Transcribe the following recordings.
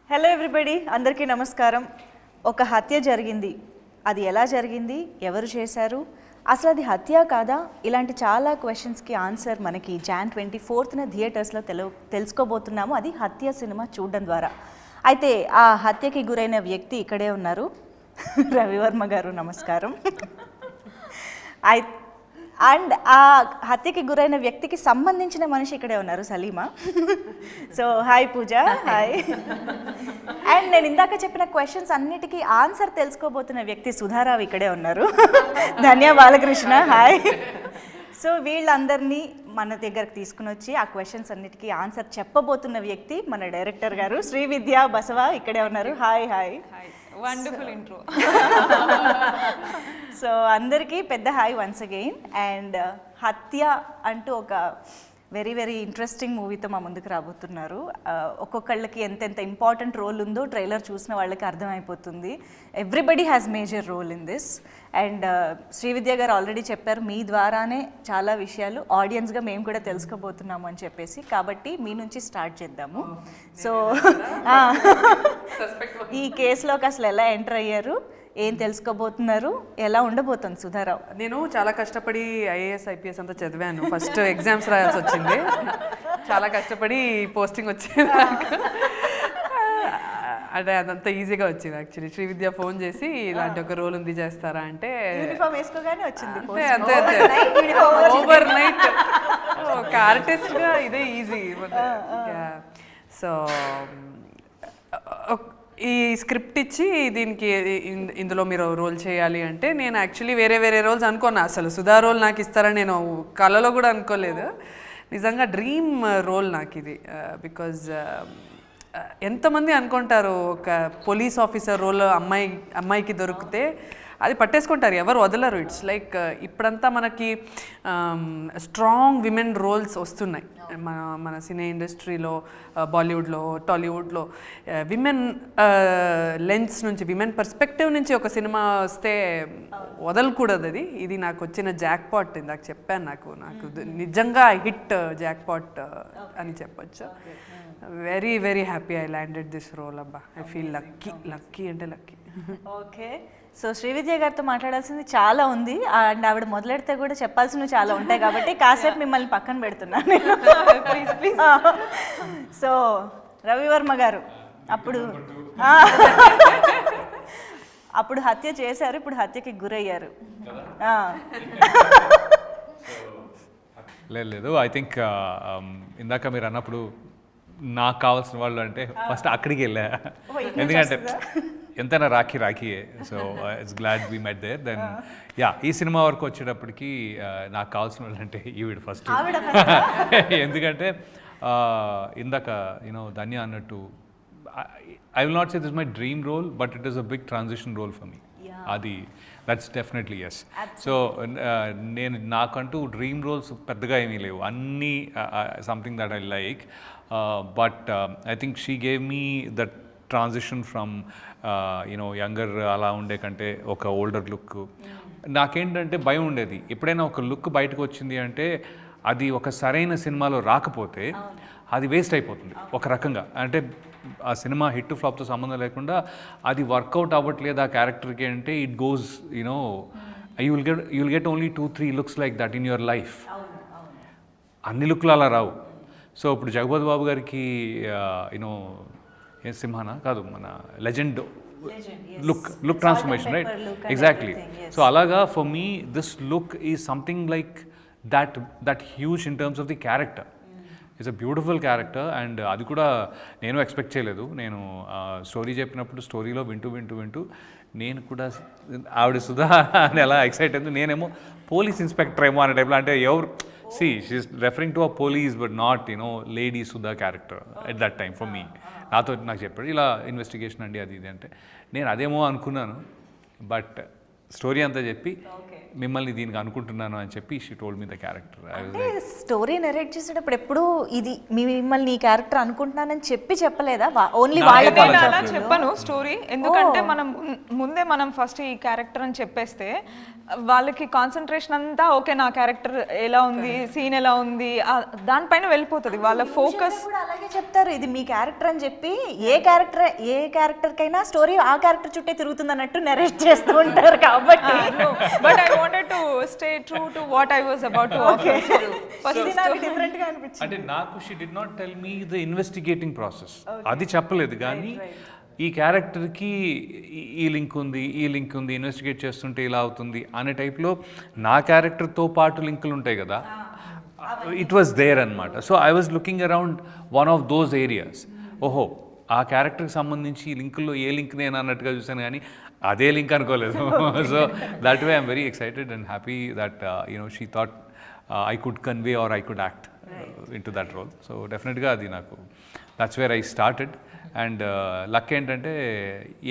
Hello everybody, అందరికీ నమస్కారం. ఒక హత్య జరిగింది. అది ఎలా జరిగింది, ఎవరు చేశారు, అసలు అది హత్య కాదా, ఇలాంటి చాలా క్వశ్చన్స్కి ఆన్సర్ మనకి జాన్ 24న థియేటర్స్లో తెలుసుకోబోతున్నాము. అది హత్య సినిమా చూడడం ద్వారా. అయితే ఆ హత్యకి గురైన వ్యక్తి ఇక్కడే ఉన్నారు. రవివర్మ గారు, నమస్కారం. అండ్ ఆ హత్యకి గురైన వ్యక్తికి సంబంధించిన మనిషి ఇక్కడే ఉన్నారు, Salima. So hi Pooja. Hi. And నేను ఇందాక చెప్పిన క్వశ్చన్స్ అన్నిటికీ ఆన్సర్ తెలుసుకోబోతున్న వ్యక్తి సుధారావు ఇక్కడే ఉన్నారు. ధన్య బాలకృష్ణ. హాయ్. సో వీళ్ళందరినీ మన దగ్గరకు తీసుకుని వచ్చి ఆ క్వశ్చన్స్ అన్నిటికీ ఆన్సర్ చెప్పబోతున్న వ్యక్తి మన డైరెక్టర్ గారు శ్రీవిద్య బసవ ఇక్కడే ఉన్నారు. Hi. Hi. Wonderful intro. So అందరికీ పెద్ద హాయ్ వన్స్ అగైన్. అండ్ హత్య అంటూ ఒక వెరీ వెరీ ఇంట్రెస్టింగ్ మూవీతో మా ముందుకు రాబోతున్నారు. ఒక్కొక్కళ్ళకి ఎంతెంత ఇంపార్టెంట్ రోల్ ఉందో ట్రైలర్ చూసిన వాళ్ళకి అర్థమైపోతుంది. Everybody has major role in this. And Srividya garu already చెప్పారు, మీ ద్వారానే చాలా విషయాలు ఆడియన్స్గా మేము కూడా తెలుసుకోబోతున్నాము అని చెప్పేసి. కాబట్టి మీ నుంచి స్టార్ట్ చేద్దాము. సో ఈ కేసులోకి అసలు ఎలా ఎంటర్ అయ్యారు, ఏం తెలుసుకోబోతున్నారు, ఎలా ఉండబోతుంది సుధారావు? నేను చాలా కష్టపడి ఐఏఎస్ ఐపీఎస్ అంతా చదివాను. ఫస్ట్ ఎగ్జామ్స్ రాయాల్సి వచ్చింది. చాలా కష్టపడి పోస్టింగ్ వచ్చింది నాకు. అంటే అదంతా ఈజీగా వచ్చింది యాక్చువల్లీ. శ్రీవిద్య ఫోన్ చేసి ఇలాంటి ఒక రోల్ ఉంది, చేస్తారా అంటే యూనిఫామ్ వేసుకోగానే వచ్చింది. అంతే ఓవర్ నైట్. ఒక ఆర్టిస్ట్గా ఇదే ఈజీ. సో ఈ స్క్రిప్ట్ ఇచ్చి దీనికి ఇందులో మీరు రోల్ చేయాలి అంటే నేను యాక్చువల్లీ వేరే రోల్స్ అనుకున్నా. అసలు సుధా రోల్ నాకు ఇస్తారని నేను కళలో కూడా అనుకోలేదు. నిజంగా డ్రీమ్ రోల్ నాకు ఇది. బికాజ్ ఎంతమంది అనుకుంటారు ఒక పోలీస్ ఆఫీసర్ రోల్ అమ్మాయికి దొరికితే అది పట్టేసుకుంటారు, ఎవరు వదలరు. ఇట్స్ లైక్ ఇప్పుడంతా మనకి స్ట్రాంగ్ విమెన్ రోల్స్ వస్తున్నాయి మన సినీ ఇండస్ట్రీలో, బాలీవుడ్లో, టాలీవుడ్లో. విమెన్ లెన్స్ నుంచి, విమెన్ పర్స్పెక్టివ్ నుంచి ఒక సినిమా వస్తే వదలకూడదు. ఇది నాకు వచ్చిన జాక్ పాట్. ఇందాక చెప్పాను, నాకు నిజంగా హిట్ జాక్ పాట్ అని చెప్పొచ్చు. Very very happy I landed this role. అబ్బా, ఐ ఫీల్ లక్కీ అంటే లక్కీ. ఓకే. సో శ్రీవిద్య గారితో మాట్లాడాల్సింది చాలా ఉంది. అండ్ ఆవిడ మొదలెడితే కూడా చెప్పాల్సినవి చాలా ఉంటాయి కాబట్టి కాసేపు మిమ్మల్ని పక్కన పెడుతున్నాను. Please please. సో రవివర్మ గారు, అప్పుడు హత్య చేశారు, ఇప్పుడు హత్యకి గురయ్యారు. లేదు, ఐ థింక్ ఇందాక మీరు అన్నప్పుడు నాకు కావాల్సిన వాళ్ళు అంటే ఫస్ట్ అక్కడికి వెళ్ళా. ఎందుకంటే ఎంతైనా రాఖీయే. So it's glad we met there. Then ఈ సినిమా వరకు వచ్చేటప్పటికి నాకు కావాల్సిన వాళ్ళు అంటే ఈవిడ ఫస్ట్. ఎందుకంటే ఇందాక ధన్య అన్నట్టు I will not say this my dream role, but it is a big transition role for me. అది దట్స్ డెఫినెట్లీ ఎస్. సో నాకంటూ డ్రీమ్ రోల్స్ పెద్దగా ఏమీ లేవు, అన్నీ something that I like. But I think she gave me that transition from younger అలా ఉండే కంటే ఒక ఓల్డర్ లుక్. నాకేంటంటే భయం ఉండేది, ఎప్పుడైనా ఒక లుక్ బయటకు వచ్చింది అంటే అది ఒక సరైన సినిమాలో రాకపోతే అది వేస్ట్ అయిపోతుంది ఒక రకంగా. అంటే ఆ సినిమా హిట్ ఫ్లాప్తో సంబంధం లేకుండా అది వర్కౌట్ అవ్వట్లేదు ఆ క్యారెక్టర్కి అంటే it goes you will get only 2-3 looks like that in your life. అన్ని లుక్లు అలా రావు. సో ఇప్పుడు జగపతి బాబు గారికి సింహానా కాదు, మన legend look transformation, right? Exactly. So అలాగా for me this look is something like that huge in terms of the character. It's a beautiful character. And అది కూడా నేను ఎక్స్పెక్ట్ చేయలేదు. నేను స్టోరీ చెప్పినప్పుడు స్టోరీలో వింటూ నేను కూడా ఆవిడ సుధా అని ఎలా ఎక్సైట్ అయింది. నేనేమో పోలీస్ ఇన్స్పెక్టర్ ఏమో అనే టైప్లో. అంటే ఎవరు she's referring to a police but not lady Sudha character at that time for me. నాకు చెప్పాడు ఇలా ఇన్వెస్టిగేషన్ అండి అది ఇది అంటే నేను అదేమో అనుకున్నాను. బట్ స్టోరీ అంతా చెప్పి మిమ్మల్ని దీనికి అనుకుంటున్నాను అని చెప్పి she told me the character. అంటే స్టోరీ నెరేట్ చేసేటప్పుడు ఎప్పుడు ఇది మిమ్మల్ని ఈ క్యారెక్టర్ అనుకుంటున్నానని చెప్పలేదా? ఓన్లీ వాళ్ళ నేను అలా చెప్పను స్టోరీ, ఎందుకంటే మనం ముందే మనం ఫస్ట్ ఈ క్యారెక్టర్ అని చెప్పేస్తే వాళ్ళకి కాన్సన్ట్రేషన్ అంతా ఓకే నా క్యారెక్టర్ ఎలా ఉంది, సీన్ ఎలా ఉంది దానిపైన వెళ్ళిపోతుంది. వాళ్ళ ఫోకస్ కూడా అలాగే చెప్తారు, ఇది మీ క్యారెక్టర్ అని చెప్పి ఏ క్యారెక్టర్ కైనా స్టోరీ ఆ క్యారెక్టర్ చుట్టే తిరుగుతుంది అన్నట్టు నెరేట్ చేస్తూ ఉంటారు. కాబట్టి but I wanted to stay true to what I was about to offer. First నాకు డిఫరెంట్ గా అనిపించింది. అంటే నాకు she did not tell me the investigating process, అది చెప్పలేదు. కానీ ఈ క్యారెక్టర్కి ఈ లింక్ ఉంది, ఈ లింక్ ఉంది, ఇన్వెస్టిగేట్ చేస్తుంటే ఇలా అవుతుంది అనే టైప్లో నా క్యారెక్టర్తో పాటు లింకులు ఉంటాయి కదా, ఇట్ వాస్ దేర్ అనమాట. So I was looking around one of those areas. ఓహో, ఆ క్యారెక్టర్కి సంబంధించి ఈ లింకుల్లో ఏ లింక్ నేను అన్నట్టుగా చూసాను, కానీ అదే లింక్ అనుకోలేదు. So that way I'm very excited and happy that she thought I could convey or I could act into that role. So డెఫినెట్గా అది నాకు that's where I started. And luck ఏంటంటే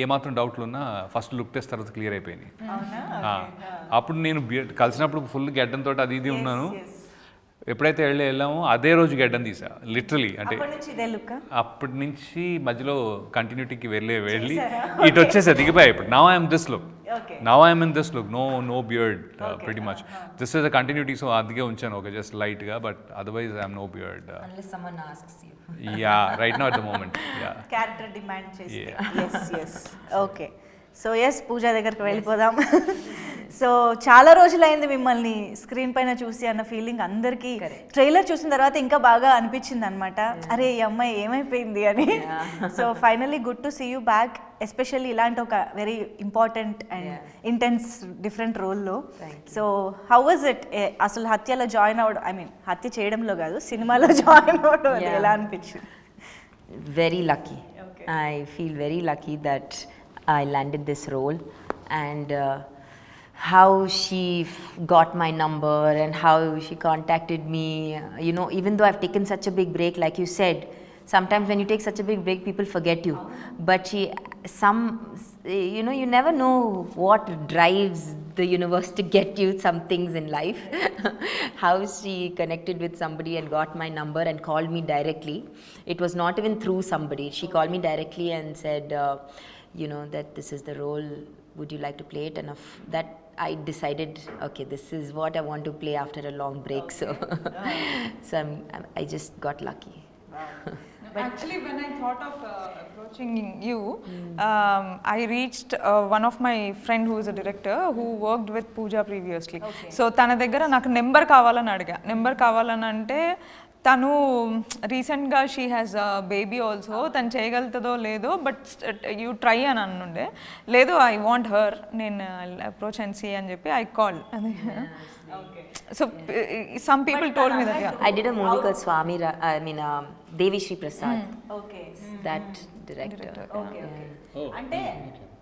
ఏమాత్రం డౌట్లు ఉన్నా ఫస్ట్ లుక్ టెస్ట్ తర్వాత clear అయిపోయినాయి. అప్పుడు నేను కలిసినప్పుడు ఫుల్ గెడ్డంతో అది ఇది ఉన్నాను. ఎప్పుడైతే వెళ్ళామో అదే రోజు గెడ్డం తీసా లిటరలీ. అంటే అప్పటి నుంచి మధ్యలో కంటిన్యూటీకి వెళ్ళి ఇటు వచ్చేసా, దిగిపోయా. ఇప్పుడు now I'm this look, now I'm in this look, no beard pretty much. This is a continuity, so అందుకే ఉంచాను ఒక జస్ట్ లైట్గా. But otherwise I'm no beard. Yeah, right now at the moment character demand చేసి. yes. Okay, so ఎస్ పూజ దగ్గరికి వెళ్ళిపోదాం. So చాలా రోజులైంది మిమ్మల్ని స్క్రీన్ పైన చూసి అన్న ఫీలింగ్ అందరికీ ట్రైలర్ చూసిన తర్వాత ఇంకా బాగా అనిపించింది అనమాట, అరే ఈ అమ్మాయి ఏమైపోయింది అని. So finally good to see you back, especially ఇలాంటి ఒక very important and intense different రోల్లో. సో హౌ వాజ్ ఇట్ అసలు హత్యలో జాయిన్ అవ్వడం, ఐ మీన్ హత్య చేయడంలో కాదు సినిమాలో జాయిన్ అవ్వడం ఎలా అనిపించింది? Very lucky. I feel very lucky that I landed this role, and how she got my number and how she contacted me. Even though I've taken such a big break, like you said, sometimes when you take such a big break, people forget you. But you never know what drives the universe to get you some things in life. How she connected with somebody and got my number and called me directly. It was not even through somebody. She called me directly and said, that this is the role, would you like to play it? And that I decided, okay, this is what I want to play after a long break. So I just got lucky. Actually, when I thought of approaching you, I reached one of my friend who is a director who worked with Pooja previously. So తన దగ్గర నాకు number కావాలని అడిగా. Number కావాలని అంటే తను రీసెంట్గా she has baby also, తను చేయగలుగుతుందో లేదో, బట్ యూ ట్రై అని అనుండే. లేదు, ఐ వాంట్ హర్, నేను అప్రోచ్ అండ్ సీ అని చెప్పి I call. So some people told me that. I did a movie called Swami, Devi Sri Prasad. Okay. That director. Okay. అంటే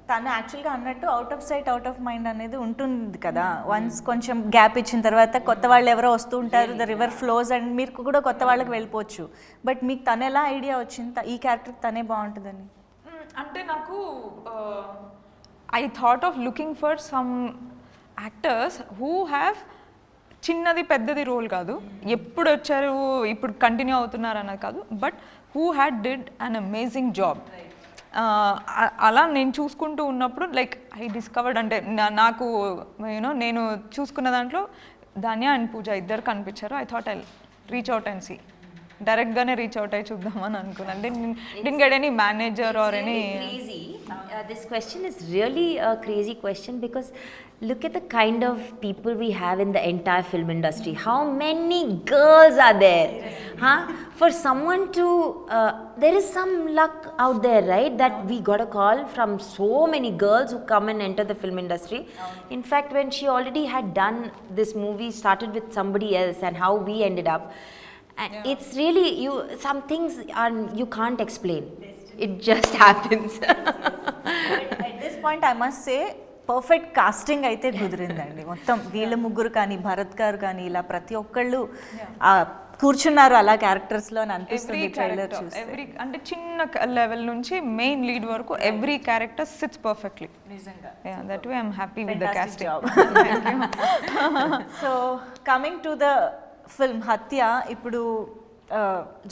తను యాక్చువల్గా అన్నట్టు out of sight out of mind అనేది ఉంటుంది కదా. వన్స్ కొంచెం గ్యాప్ ఇచ్చిన తర్వాత కొత్త వాళ్ళు ఎవరో వస్తూ ఉంటారు, ద రివర్ ఫ్లోస్, అండ్ మీరు కూడా కొత్త వాళ్ళకి వెళ్ళిపోవచ్చు. బట్ మీకు తను ఎలా ఐడియా వచ్చింది ఈ క్యారెక్టర్ తనే బాగుంటుందని? అంటే నాకు I thought of looking for some actors who have చిన్నది పెద్దది రోల్ కాదు, ఎప్పుడు వచ్చారు ఇప్పుడు కంటిన్యూ అవుతున్నారు అన్నది కాదు, but who had did an amazing job. అలా నేను చూసుకుంటూ ఉన్నప్పుడు లైక్ ఐ డిస్కవర్డ్, అంటే నాకు నేను చూసుకున్న దాంట్లో ధాన్య అండ్ పూజ ఇద్దరు కనిపించారు. I thought I reach out and see, డైరెక్ట్గానే రీచ్ అవుట్ అయ్యి చూద్దామని అనుకున్నాను. Didn't get any manager or any. Crazy. This question is really a crazy question because look at the kind of people we have in the entire film industry. How many girls are there? For someone to, there is some luck out there, right? That we got a call from so many girls who come and enter the film industry. In fact, when she already had done this movie, started with somebody else, and how we ended up. And it's really, some things you can't explain. It just happens. At this point I must say, perfect casting అయితే కుదిరిందండి. మొత్తం వీళ్ళ ముగ్గురు కానీ భరత్ గారు కానీ ఇలా ప్రతి ఒక్కళ్ళు కూర్చున్నారు అలా క్యారెక్టర్స్లో అని అనిపిస్తుంది ట్రైలర్ చూస్తే. ఎవ్రీ అంటే చిన్న లెవెల్ నుంచి మెయిన్ లీడ్ వరకు ఎవ్రీ క్యారెక్టర్ సిట్స్ పర్ఫెక్ట్లీ. నిజంగా that way I'm happy with the casting. So coming to the film Hatya, ఇప్పుడు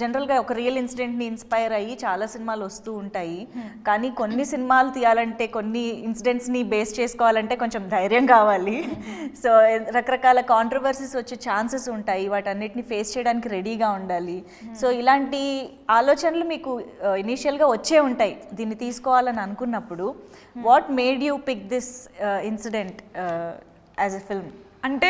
జనరల్గా ఒక రియల్ ఇన్సిడెంట్ని ఇన్స్పైర్ అయ్యి చాలా సినిమాలు వస్తూ ఉంటాయి, కానీ కొన్ని సినిమాలు తీయాలంటే కొన్ని ఇన్సిడెంట్స్ని బేస్ చేసుకోవాలంటే కొంచెం ధైర్యం కావాలి. సో రకరకాల కాంట్రవర్సీస్ వచ్చే ఛాన్సెస్ ఉంటాయి, వాటన్నిటిని ఫేస్ చేయడానికి రెడీగా ఉండాలి. సో ఇలాంటి ఆలోచనలు మీకు ఇనీషియల్గా వచ్చే ఉంటాయి దీన్ని తీసుకోవాలని అనుకున్నప్పుడు. What made you pick this incident as a film? అంటే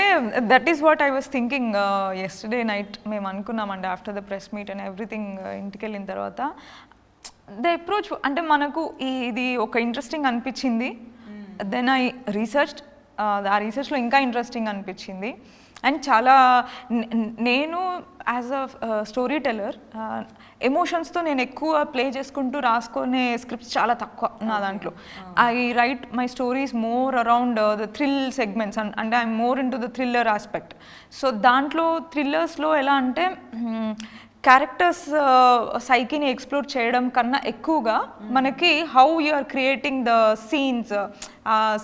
that is what I was thinking yesterday night. మేము అనుకున్నామండి after the press meet and everything, ఇంటికి వెళ్ళిన తర్వాత ద అప్రోచ్ అంటే మనకు ఇది ఒక ఇంట్రెస్టింగ్ అనిపించింది. దెన్ ఐ రీసెర్చ్డ్, ఆ రీసెర్చ్లో ఇంకా ఇంట్రెస్టింగ్ అనిపించింది. అండ్ చాలా నేను యాజ్ అ స్టోరీ టెల్లర్ ఎమోషన్స్తో నేను ఎక్కువ ప్లే చేసుకుంటూ రాసుకునే స్క్రిప్ట్స్ చాలా తక్కువ నా దాంట్లో. I right my stories more around the thrill segments and I'm more in to the thriller aspect. So దాంట్లో థ్రిల్లర్స్లో ఎలా అంటే క్యారెక్టర్స్ సైకిని ఎక్స్ప్లోర్ చేయడం కన్నా ఎక్కువగా మనకి how you are creating the scenes,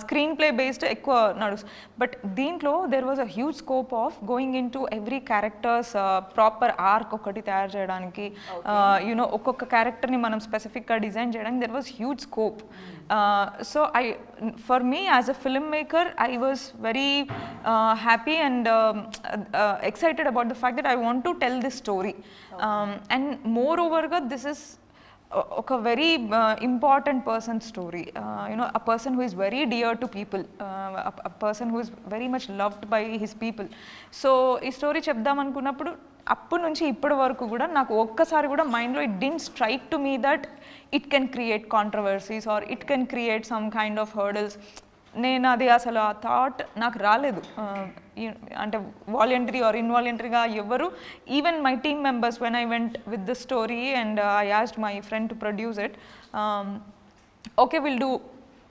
screen play based ఎక్కువ నడుస్తుంది. బట్ దీంట్లో there was a huge scope of going into every characters proper arc ఒకటి తయారు చేయడానికి, యునో ఒక్కొక్క క్యారెక్టర్ని మనం స్పెసిఫిక్గా డిజైన్ చేయడానికి there was huge scope. So for me as a filmmaker, I was very happy and excited about the fact that I want to tell this story. And moreover, this is a very important person's story. A person who is very dear to people, a person who is very much loved by his people. So ఈ story చెప్దాం అనుకున్నప్పుడు అప్పటి నుంచి ఇప్పటి వరకు కూడా నాకు ఒక్కసారి కూడా మైండ్లో it didn't strike to me that it can create controversies or it can create some kind of hurdles. నేను అది అసలు ఆ థాట్ నాకు రాలేదు. అంటే వాలంటరీ ఆర్ ఇన్వాలంటరీగా ఎవరు, even my team members when I went with the story and I asked my friend to produce it, okay will do,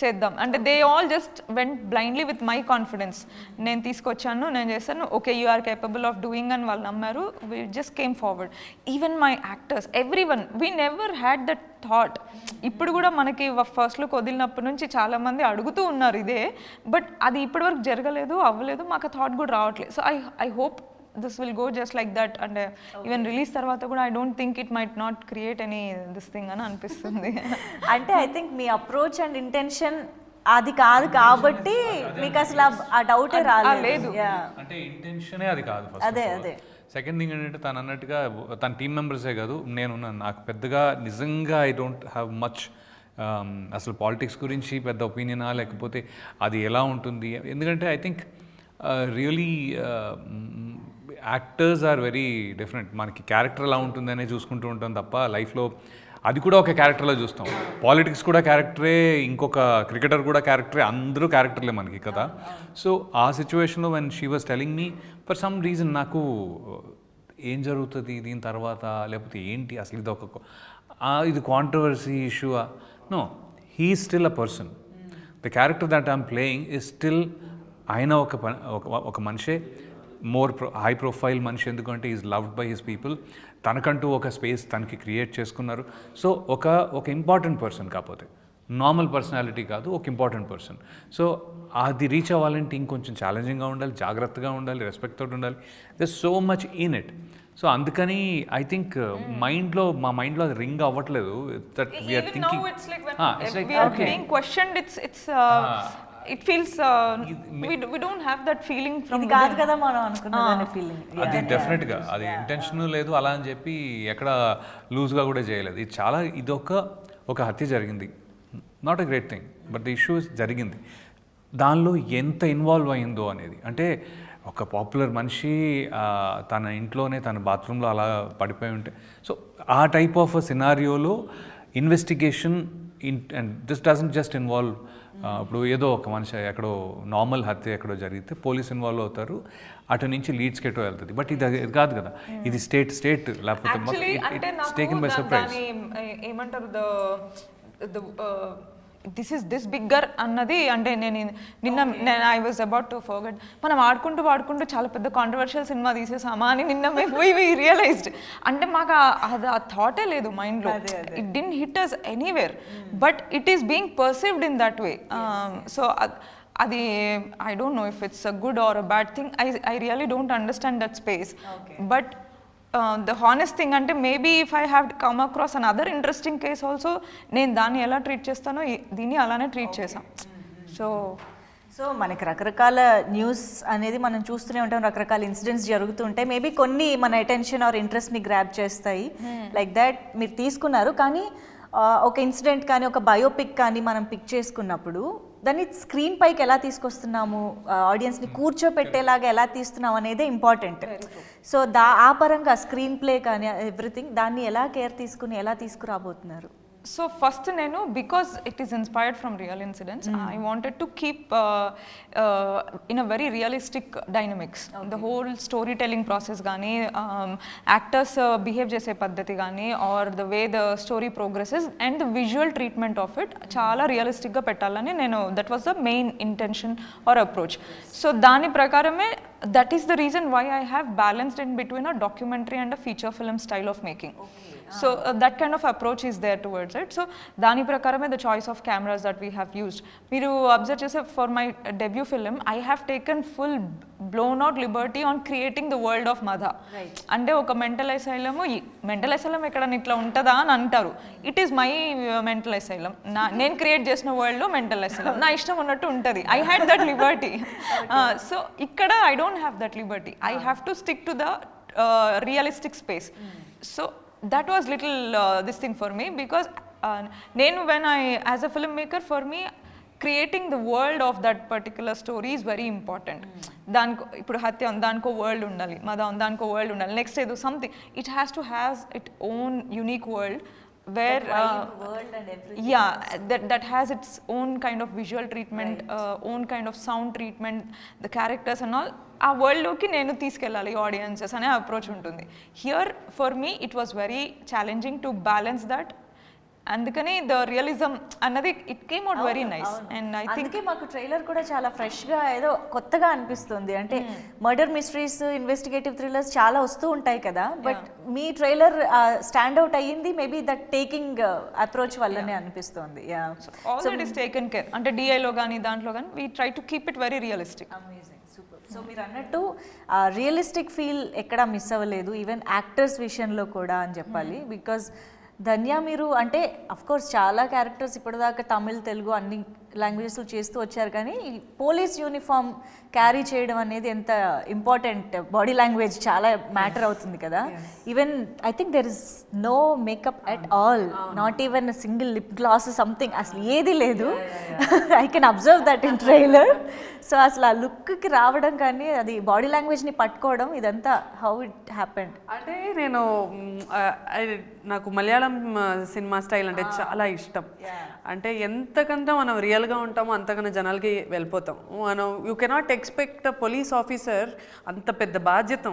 చేద్దాం అంటే they all just went blindly with my confidence. నేను తీసుకొచ్చాను, నేను చేస్తాను, okay you are capable of doing అని వాళ్ళు నమ్మారు. We just came forward. Even my actors, every one, we never had that thought. ఇప్పుడు కూడా మనకి ఫస్ట్ లుక్ వదిలినప్పటి నుంచి చాలామంది అడుగుతూ ఉన్నారు ఇదే, బట్ అది ఇప్పటివరకు జరగలేదు, అవ్వలేదు, మాకు థాట్ కూడా రావట్లేదు. So I hope this will go just like that, and even release tarvata kuda I don't think it might not create any this thing ani anipistundi. అంటే I think me approach and intention అది కాదు కాబట్టి మీకు అసలు ఆ డౌటే రాలేదు. అంటే ఇంటెన్షనే అది కాదు ఫస్ట్. అదే సెకండ్ థింగ్ ఏంటంటే తను అన్నట్టుగా తన టీం మెంబర్సే కాదు, నాకు పెద్దగా నిజంగా ఐ డోంట్ హ్యావ్ మచ్ అసలు పాలిటిక్స్ గురించి పెద్ద ఒపీనియనా, లేకపోతే అది ఎలా ఉంటుంది. ఎందుకంటే I think really actors are very different. మనకి క్యారెక్టర్ ఎలా ఉంటుందనే చూసుకుంటూ ఉంటాం తప్ప లైఫ్లో అది కూడా ఒక క్యారెక్టర్లో చూస్తాం. పాలిటిక్స్ కూడా క్యారెక్టరే, ఇంకొక క్రికెటర్ కూడా క్యారెక్టరే, అందరూ క్యారెక్టర్లే మనకి కదా. సో ఆ సిచ్యువేషన్లో when she was telling me for some reason నాకు ఏం జరుగుతుంది దీని తర్వాత, లేకపోతే ఏంటి అసలు ఇది controversy issue, no, he is still a person. The character that I'm playing is still ఆయన ఒక మనిషే, మోర్ హై ప్రొఫైల్ మనిషి. ఎందుకంటే is loved by his people. తనకంటూ ఒక స్పేస్ తనకి క్రియేట్ చేసుకున్నారు. సో ఒక ఇంపార్టెంట్ పర్సన్, కాకపోతే నార్మల్ పర్సనాలిటీ కాదు, ఒక ఇంపార్టెంట్ పర్సన్. సో అది రీచ్ అవ్వాలంటే ఇంకొంచెం ఛాలెంజింగ్గా ఉండాలి, జాగ్రత్తగా ఉండాలి, రెస్పెక్ట్ తోటి ఉండాలి. There so much in it. So అందుకని ఐ థింక్ మా మైండ్లో అది రింగ్ అవ్వట్లేదు. That we're thinking it feels we don't have that feeling from ఇది కాదు కదా మనం అనుకున్న ఫీలింగ్. అది డెఫినెట్గా అది ఇంటెన్షన్ లేదు అలా అని చెప్పి ఎక్కడ లూజ్గా కూడా చేయలేదు. ఇది చాలా ఒక హత్య జరిగింది, not a great thing, but the issue జరిగింది. దానిలో ఎంత ఇన్వాల్వ్ అయిందో అనేది, అంటే ఒక పాపులర్ మనిషి తన ఇంట్లోనే తన బాత్రూంలో అలా పడిపోయి ఉంటే, సో ఆ టైప్ ఆఫ్ సినారియోలో investigation and this doesn't just involve ఇప్పుడు ఏదో ఒక మనిషి ఎక్కడో నార్మల్ హత్య ఎక్కడో జరిగితే పోలీస్ ఇన్వాల్వ్ అవుతారు, అటు నుంచి లీడ్స్కి ఎటో వెళ్తుంది. బట్ ఇది కాదు కదా, ఇది స్టేట్ లేకపోతే ఏమంటారు దిస్ ఈస్ దిస్ బిగ్గర్ అన్నది. అంటే నిన్న I was about to forget, మనం ఆడుకుంటూ చాలా పెద్ద కాంట్రవర్షియల్ సినిమా తీసేసామా అని నిన్న వి రియలైజ్డ్. అంటే మాకు ఆ థాటే లేదు మైండ్లో. It didn't hit us anywhere, but it is being perceived in that way. So అది I don't know if it's a good or a bad thing. I really don't understand that space. But the honest thing అంటే maybe if I have come across an other interesting case also, నేను దాన్ని ఎలా treat చేస్తానో దీన్ని అలానే treat చేసాం. So మనకి రకరకాల న్యూస్ అనేది మనం చూస్తూనే ఉంటాం, రకరకాల ఇన్సిడెంట్స్ జరుగుతుంటాయి. మేబీ కొన్ని మన అటెన్షన్ ఆర్ ఇంట్రెస్ట్ని గ్రాబ్ చేస్తాయి. లైక్ దాట్ మీరు తీసుకున్నారు. కానీ ఒక ఇన్సిడెంట్ కానీ ఒక బయోపిక్ కానీ మనం పిక్ చేసుకున్నప్పుడు దాన్ని స్క్రీన్ పైకి ఎలా తీసుకొస్తున్నాము, ఆడియన్స్ని కూర్చోపెట్టేలాగా ఎలా తీస్తున్నాము అనేదే ఇంపార్టెంట్. సో ఆ పరంగా స్క్రీన్ ప్లే కానీ ఎవ్రీథింగ్ దాన్ని ఎలా కేర్ తీసుకుని ఎలా తీసుకురాబోతున్నారు? So first nenu, because it is inspired from real incidents, I wanted to keep in a very realistic dynamics. The whole storytelling process gaani, actors behave jese paddhati gaani, or the way the story progresses and the visual treatment of it chaala realistic ga pettalani nenu, that was the main intention or approach. So dani prakarame, that is the reason why I have balanced in between a documentary and a feature film style of making. So that kind of approach is there towards it. So dani prakarame the choice of cameras that we have used. Meeru observe chese, for my debut film I have taken full blown out liberty on creating the world of Madha. Ante oka mental asylum ekkada itla untada ani antaru. It is my mental asylum. Nen create chesina world lo mental asylum na ishtam unnattu untadi. I had that liberty. So ikkada I don't have that liberty. I have to stick to the realistic space. So that was little this thing for me, because when I as a filmmaker, for me creating the world of that particular story is very important. Danko ipudu Hatya danko world undali, Madha danko world undali, next edo something, it has to have its own unique world where world and everything. Yeah, that has its own kind of visual treatment, own kind of sound treatment, the characters and all. ఆ వరల్డ్లోకి నేను తీసుకెళ్ళాలి audiences అనే approach ఉంటుంది. Here for me it was very challenging to balance that. అందుకని the realism అన్నది it came out very nice. And I think మాకు trailer కూడా చాలా ఫ్రెష్గా ఏదో కొత్తగా అనిపిస్తుంది. అంటే మర్డర్ మిస్టరీస్, ఇన్వెస్టిగేటివ్ థ్రిల్లర్స్ చాలా వస్తూ ఉంటాయి కదా, but me trailer stand out అయ్యింది మేబీ దట్ టేకింగ్ అప్రోచ్ వల్లనే అనిపిస్తుంది. All that is taken care. అంటే డిఐలో కానీ దాంట్లో కానీ we try to keep it very realistic. Amazing, super. So మీరు అన్నట్టు రియలిస్టిక్ ఫీల్ ఎక్కడా మిస్ అవ్వలేదు, ఈవెన్ యాక్టర్స్ విషయంలో కూడా అని చెప్పాలి. బికాజ్ ధన్య మీరు అంటే అఫ్కోర్స్ చాలా క్యారెక్టర్స్ ఇప్పటిదాకా తమిళ్, తెలుగు అన్ని లాంగ్వేజెస్లో చేస్తూ వచ్చారు, కానీ పోలీస్ యూనిఫామ్ క్యారీ చేయడం అనేది ఎంత ఇంపార్టెంట్, బాడీ లాంగ్వేజ్ చాలా మ్యాటర్ అవుతుంది కదా. Even I think there is no makeup at all, not even single lip gloss something, అసలు ఏది లేదు. I can observe that in trailer. So అసలు ఆ లుక్కి రావడం కానీ అది బాడీ లాంగ్వేజ్ని పట్టుకోవడం, ఇదంతా హౌ ఇట్ హ్యాపెండ్? అంటే నేను నాకు మలయాళం సినిమా స్టైల్ అంటే చాలా ఇష్టం. అంటే ఎంతకంటే మనం రియల్గా ఉంటామో అంతకన్నా జనాలకి వెళ్ళిపోతాం. మనం you cannot expect police officer అంత పెద్ద బాధ్యత,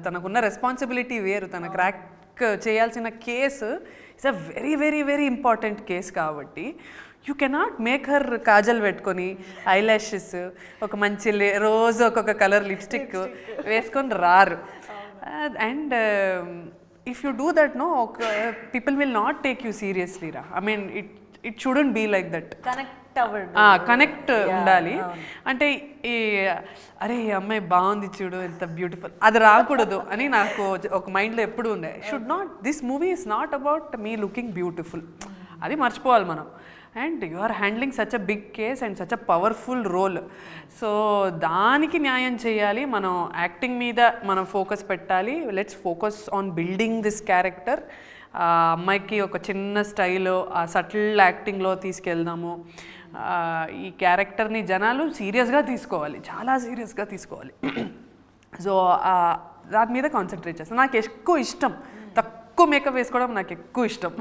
తనకున్న రెస్పాన్సిబిలిటీ వేరు. తన క్రాక్ చేయాల్సిన case it's a very very very important case. కాబట్టి యూ కెనాట్ మేక్ హర్ కాజల్ పెట్టుకొని, ఐ ల్యాషెస్, ఒక మంచి రోజు ఒక్కొక్క కలర్ లిప్స్టిక్ వేసుకొని రారు. And if you do that, no, people will not take you seriously ra. I mean it shouldn't be like that. Connect ఉండాలి. అంటే ఈ అరే ఈ అమ్మాయి బాగుంది చూడు ఎంత బ్యూటిఫుల్, అది రాకూడదు అని నాకు ఒక మైండ్లో ఎప్పుడు ఉండే. Should not, this movie is not about me looking beautiful, అది మర్చిపోవాలి మనం. And you are handling such a big case and such a powerful role. So దానికి న్యాయం చేయాలి. మనం యాక్టింగ్ మీద మనం ఫోకస్ పెట్టాలి. Let's focus on building this character. ఆ అమ్మాయికి ఒక చిన్న స్టైల్, ఆ సటిల్ యాక్టింగ్లో తీసుకెళ్దాము. ఈ క్యారెక్టర్ని జనాలు సీరియస్గా తీసుకోవాలి, చాలా సీరియస్గా తీసుకోవాలి. సో దాని మీద కాన్సన్ట్రేట్ చేస్తాను. నాకు ఎక్కువ ఇష్టం తక్కువ మేకప్ వేసుకోవడం నాకు ఎక్కువ ఇష్టం.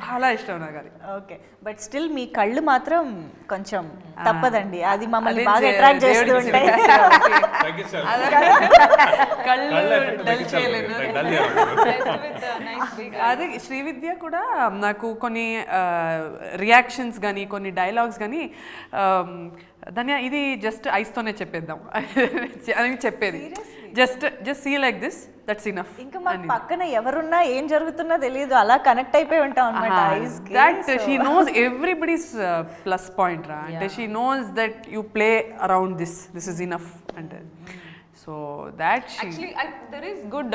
చాలా ఇష్టం నాకు అది. ఓకే, బట్ స్టిల్ మీ కళ్ళు మాత్రం కొంచెం తప్పదండి, అది మమ్మల్ని బాగా అట్రాక్ట్ చేస్తూ ఉంటాయి. కళ్ళు డల్ చేయలేను. అదే శ్రీవిద్య కూడా నాకు కొన్ని రియాక్షన్స్ కానీ కొన్ని డైలాగ్స్ కానీ ధన్య ఇది జస్ట్ ఐస్తోనే చెప్పేద్దాం అని చెప్పేది. Just see like this, that's enough. ఇంకా మాకు పక్కన ఎవరున్నా ఏం జరుగుతున్నా తెలియదు, అలా కనెక్ట్ అయిపోయి ఉంటాం అన్నమాట ఐస్ కి. That she knows everybody's plus point రా, అంటే she knows that you play around this is enough అంటే. So that she actually there is good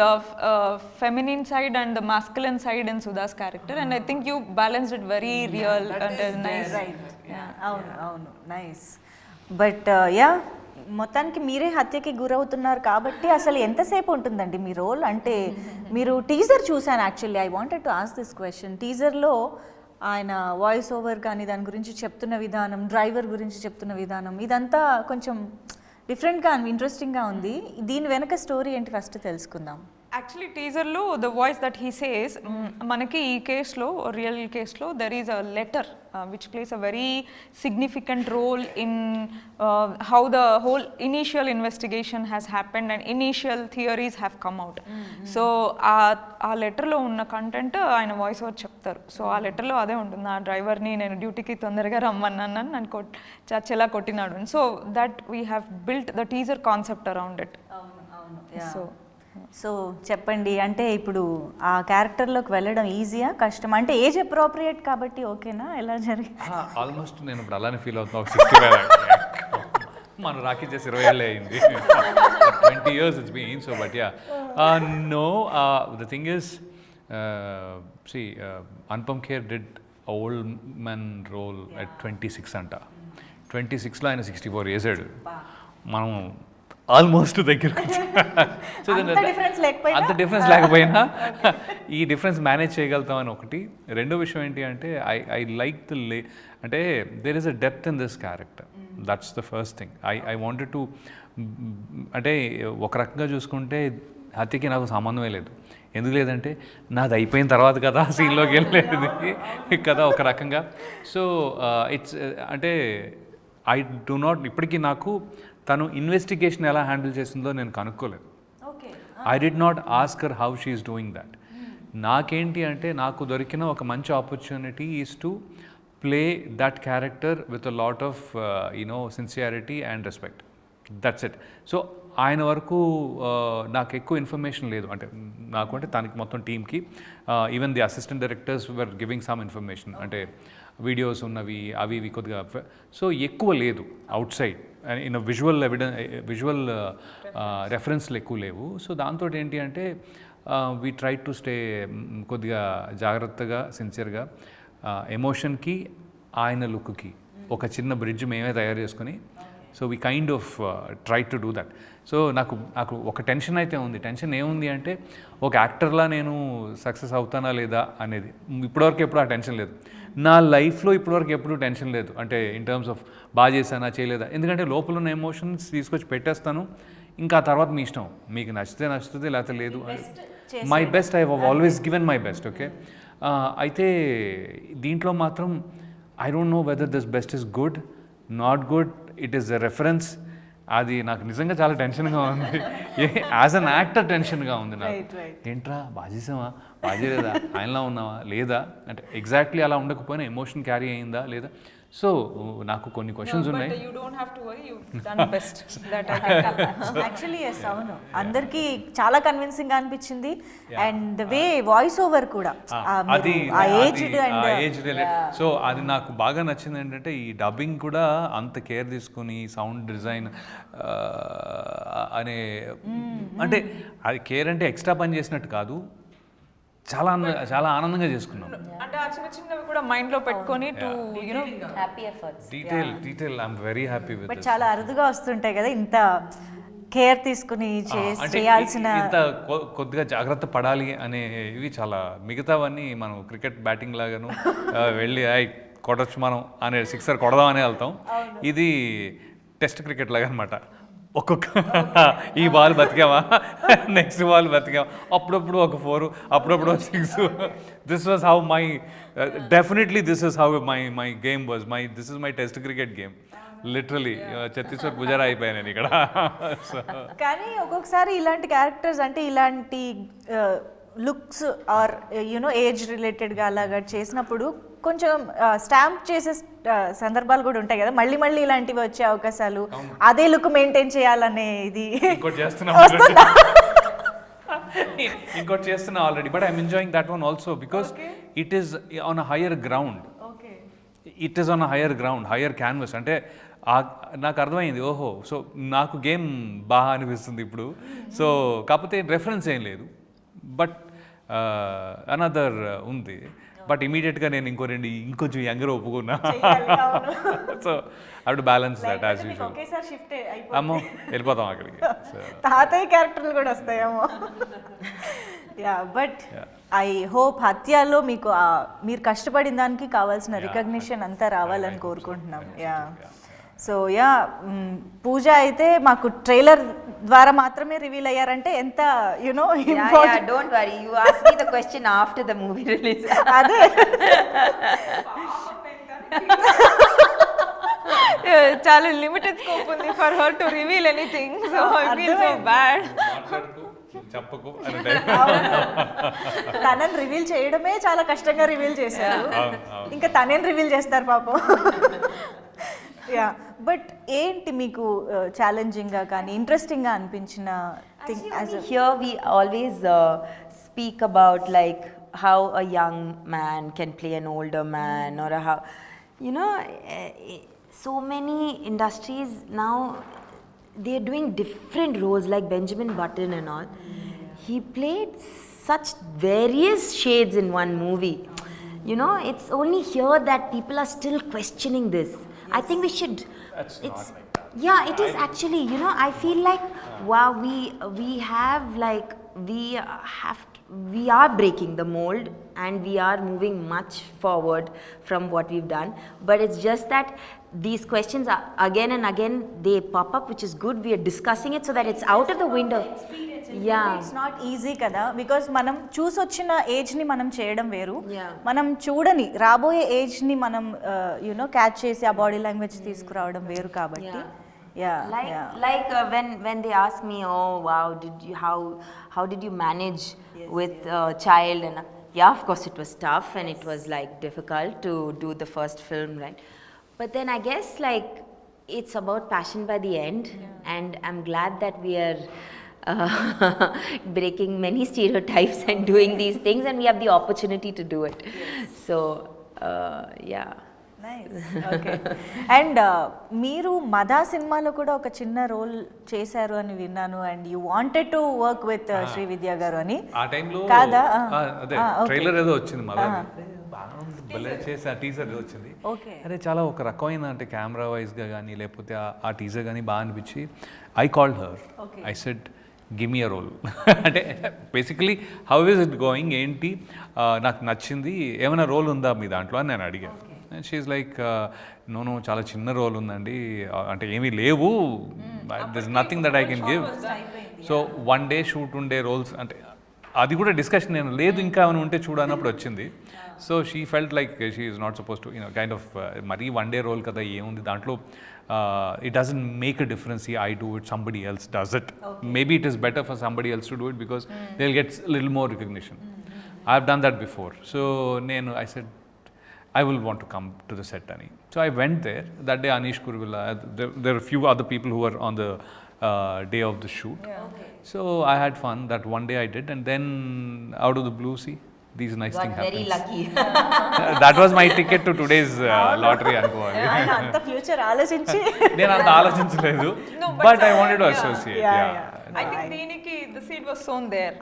feminine side and the masculine side in Sudha's character, and I think you balanced it very real and nice. Right. అవును nice. But yeah మొత్తానికి మీరే హత్యకి గురవుతున్నారు కాబట్టి అసలు ఎంతసేపు ఉంటుందండి మీ role? అంటే మీరు టీజర్ చూసాను actually, I wanted to ask this question. టీజర్లో ఆయన వాయిస్ ఓవర్ కానీ దాని గురించి చెప్తున్న విధానం, డ్రైవర్ గురించి చెప్తున్న విధానం, ఇదంతా కొంచెం డిఫరెంట్గా ఇంట్రెస్టింగ్గా ఉంది. దీని వెనక స్టోరీ ఏంటి ఫస్ట్ తెలుసుకుందాం. యాక్చువల్లీ టీజర్లో the voice that he says, మనకి ఈ కేసులో రియల్ కేసులో there is a letter which plays a very significant role in how the whole initial investigation has happened and initial theories have come out. So ఆ లెటర్లో ఉన్న content ఆయన voice over చెప్తారు. So ఆ లెటర్లో అదే ఉంటుంది, ఆ డ్రైవర్ని నేను డ్యూటీకి తొందరగా రమ్మన్నాను, నన్ను చచ్చేలా కొట్టినాడు. So that we have built the teaser concept around it. So చెప్పండి, అంటే ఇప్పుడు ఆ క్యారెక్టర్లోకి వెళ్ళడం ఈజీయా కష్టం? అంటే ఏజ్ అప్రోప్రియేట్ కాబట్టి ఓకేనా, ఎలా జరిగింది? ఆల్మోస్ట్ నేను ఇప్పుడు అలానే ఫీల్ అవుతున్నా. 65 మనం రాఖీ చేసి 20 ఏళ్ళే అయింది. 20 years it's been. So but yeah, no, the thing is, see, Anupam Kher did a old man role at 26 అంట. 26లో ఆయన 64 వేసాడు. మనం ఆల్మోస్ట్ దగ్గరకు అంత డిఫరెన్స్ లేకపోయినా ఈ డిఫరెన్స్ మేనేజ్ చేయగలుగుతామని ఒకటి. రెండో విషయం ఏంటి అంటే ఐ లైక్ అంటే there is a depth in this character, that's the first thing. I wanted to, అంటే ఒక రకంగా చూసుకుంటే హత్యకి నాకు సంబంధమే లేదు. ఎందుకు లేదంటే నాది అయిపోయిన తర్వాత కదా సీన్లోకి వెళ్ళలేదు కదా ఒక రకంగా. సో ఇట్స్ అంటే ఐ డు నాట్, ఇప్పటికీ నాకు తను ఇన్వెస్టిగేషన్ ఎలా హ్యాండిల్ చేసిందో నేను కనుక్కోలేదు. I did not ask her how she is doing that. నాకేంటి అంటే నాకు దొరికిన ఒక మంచి opportunity is to play that character with a lot of sincerity and respect. That's it. So ఆయన వరకు నాకు ఎక్కువ ఇన్ఫర్మేషన్ లేదు, అంటే నాకు అంటే తనకి మొత్తం టీమ్కి even the assistant directors were giving some information, అంటే వీడియోస్ ఉన్నవి అవి ఇవి కొద్దిగా. సో ఎక్కువ లేదు అవుట్ సైడ్ ఇన్ విజువల్ రెఫరెన్స్లు ఎక్కువ లేవు. సో దాంతో ఏంటి అంటే వీ ట్రై టు స్టే కొద్దిగా జాగ్రత్తగా సిన్సియర్గా ఎమోషన్కి ఆయన లుక్కి ఒక చిన్న బ్రిడ్జ్ మేమే తయారు చేసుకొని, so we kind of try to do that. So నాకు ఒక టెన్షన్ అయితే ఉంది. టెన్షన్ ఏముంది అంటే ఒక యాక్టర్లా నేను సక్సెస్ అవుతానా లేదా అనేది. ఇప్పటివరకు ఎప్పుడు ఆ టెన్షన్ లేదు నా లైఫ్లో, ఇప్పటివరకు ఎప్పుడు టెన్షన్ లేదు. అంటే ఇన్ టర్మ్స్ ఆఫ్ బాగా చేశానా చేయలేదా, ఎందుకంటే లోపల ఉన్న ఎమోషన్స్ తీసుకొచ్చి పెట్టేస్తాను. ఇంకా ఆ తర్వాత మీ ఇష్టం, మీకు నచ్చితే నచ్చుతుంది లేకపోతే లేదు. My best, I have always given my best. Okay, అయితే దీంట్లో మాత్రం I don't know whether this best is good not good, it is a reference. అది నాకు నిజంగా చాలా టెన్షన్గా ఉంది. యాజ్ అన్ యాక్టర్ టెన్షన్గా ఉంది నాకు. ఏంట్రా బాగా చేసావా, బాగా చేయలేదా, ఆయనలా ఉన్నావా లేదా, అంటే ఎగ్జాక్ట్లీ అలా ఉండకపోయినా ఎమోషన్ క్యారీ అయిందా లేదా. సో నాకు కొన్ని క్వశ్చన్స్ ఉన్నాయి. యాక్చువల్లీ ఎస్, అవును, అందరికీ చాలా కన్విన్సింగ్ అనిపించింది. And the way voice over కూడా అది సో అది నాకు బాగా నచ్చింది. ఏంటంటే ఈ డబ్బింగ్ కూడా అంత కేర్ తీసుకుని సౌండ్ డిజైన్ అనే, అంటే అది కేర్ అంటే ఎక్స్ట్రా పని చేసినట్టు కాదు, చాలా చాలా ఆనందంగా చేసుకున్నాం. అంటే ఆ చిన్న చిన్నవి కూడా మైండ్ లో పెట్టుకొని to you know happy efforts. Detail I am very happy with. But చాలా అరుదుగా వస్తుంటాయి కదా ఇంత కేర్ తీసుకుని చేయాల్సిన, ఇంత కొద్దిగా జాగ్రత్త పడాలి అనేవి చాలా. మిగతావన్నీ మనం క్రికెట్ బ్యాటింగ్ లాగాను వెళ్ళి కొట్టచ్చు మనం అనే సిక్సర్ కొడదాం అనే వెళ్తాం. ఇది టెస్ట్ క్రికెట్ లాగా అనమాట, ఒక్కొక్క ఈ బాల్ బతికామా, నెక్స్ట్ బాల్ బతికామా, అప్పుడప్పుడు ఒక 4, అప్పుడప్పుడు 6. This was how my definitely this is how my game was. This is my test cricket game literally. Chhattisgarh Pujara అయిపోయాను నేను ఇక్కడ. కానీ ఒక్కొక్కసారి ఇలాంటి క్యారెక్టర్స్ అంటే ఇలాంటి లుక్స్ ఆర్ యూనో ఏజ్ రిలేటెడ్గా అలాగా చేసినప్పుడు కొంచెం స్టాంప్ చేసే సందర్భాలు కూడా ఉంటాయి కదా, మళ్ళీ మళ్ళీ ఇలాంటివి వచ్చే అవకాశాలు, అదే లుక్ మెయింటైన్ చేయాలనే ఇది ఇంకోటి చేస్తున్నా already. But I'm enjoying that one also because it is on a higher ground. It is on a higher ground, higher canvas. అంటే నాకు అర్థమైంది, ఓహో సో నాకు గేమ్ బాగా అనిపిస్తుంది ఇప్పుడు. సో కాకపోతే రెఫరెన్స్ ఏం లేదు, బట్ అనదర్ ఉంది. బట్ ఇమీడియట్గా నేను ఇంకొంచెం యంగర్ ఒప్పుకున్నా. So I to balance that as usual. అమ్మో వెళ్ళిపోతాం అక్కడికి. తాతయ్య క్యారెక్టర్లు కూడా వస్తాయేమో. యా బట్ ఐ హోప్ హత్యలో మీకు మీరు కష్టపడిన దానికి కావాల్సిన రికగ్నిషన్ అంతా రావాలని కోరుకుంటున్నాం. యా సో యా పూజ అయితే మాకు ట్రైలర్ ద్వారా మాత్రమే రివీల్ అయ్యారంటే ఎంత you know important. Don't worry, you ask me the question after the movie release. అదే చాలా లిమిటెడ్ స్కోప్ ఉంది for her to reveal anything. So I feel so bad. చెప్పకు తనని రివీల్ చేయడమే చాలా కష్టంగా రివీల్ చేశారు, ఇంకా తనేం రివీల్ చేస్తారు పాపం. యా బట్ ఏంటి మీకు ఛాలెంజింగ్గా కానీ ఇంట్రెస్టింగ్గా అనిపించిన thing? Here we always speak about like how a young man can play an older man, or how, you know, so many industries now they're doing different roles, like Benjamin Button and all. He played such various shades in one movie. You know, it's only here that people are still questioning this. I think we should. It's not like that. Yeah, it is actually. You know, I feel like wow, we have like we are breaking the mold and we are moving much forward from what we've done. But it's just that these questions are again and again they pop up, which is good. We are discussing it so that it's out of the window. Yeah, it's not easy కదా, because మనం చూసొచ్చిన age ని మనం చేయడం వేరు, మనం చూడని రాబోయే age ని మనం యునో క్యాచ్ చేసి ఆ బాడీ లాంగ్వేజ్ తీసుకురావడం వేరు కాబట్టి. Like when they ask me, oh wow, how did you manage with child, and yeah, of course it was tough and it was like difficult to do the first film, right? But then I guess like it's about passion by the end, and I'm glad that we are breaking many stereotypes and doing these things, and we have the opportunity to do it. So yeah. Nice. Okay. And మీరు మదా సినిమాలో కూడా ఒక చిన్న role చేశారు అని విన్నాను, and you wanted to work with Srividya గారు అని. ఆ టైంలో కాదా? అదే ట్రైలర్ ఏదో వచ్చింది మదా, భలే చేసి ఆ టీజర్ ఏదో వచ్చింది. అదే చాలా ఒక రకమైన అంటే కెమెరా వైజ్గా కానీ లేకపోతే ఆ టీజర్ కానీ బాగా అనిపించి I called her. I said give me a role. అంటే basically how is it going, ఏంటి నాకు నచ్చింది, ఏమైనా రోల్ ఉందా మీ దాంట్లో అని నేను అడిగాను. అండ్ షీఈస్ లైక్ నో చాలా చిన్న రోల్ ఉందండి, అంటే ఏమీ లేవు, this nothing that I can give. So one day shoot ఉండే రోల్స్ అంటే అది కూడా డిస్కషన్ నేను లేదు ఇంకా ఏమైనా ఉంటే చూడన్నప్పుడు వచ్చింది. So she felt like she is not suppose to kind of మరీ వన్ డే రోల్ కదా ఏముంది దాంట్లో, it doesn't make a difference if I do it, somebody else does it. Maybe it is better for somebody else to do it because they'll get a little more recognition. I've done that before. So I said I will want to come to the set ani. So I went there. That day Anish Kuruvilla, there are a few other people who were on the day of the shoot. So I had fun. That one day I did, and then out of the blue, see, these nice things happen. Very lucky. That was my ticket to today's lottery అనుకోవాలి. అంత future ఆలోచించి నేను అంత ఆలోచించలేదు, but I wanted to associate. I think దీనికి the seed was sown there.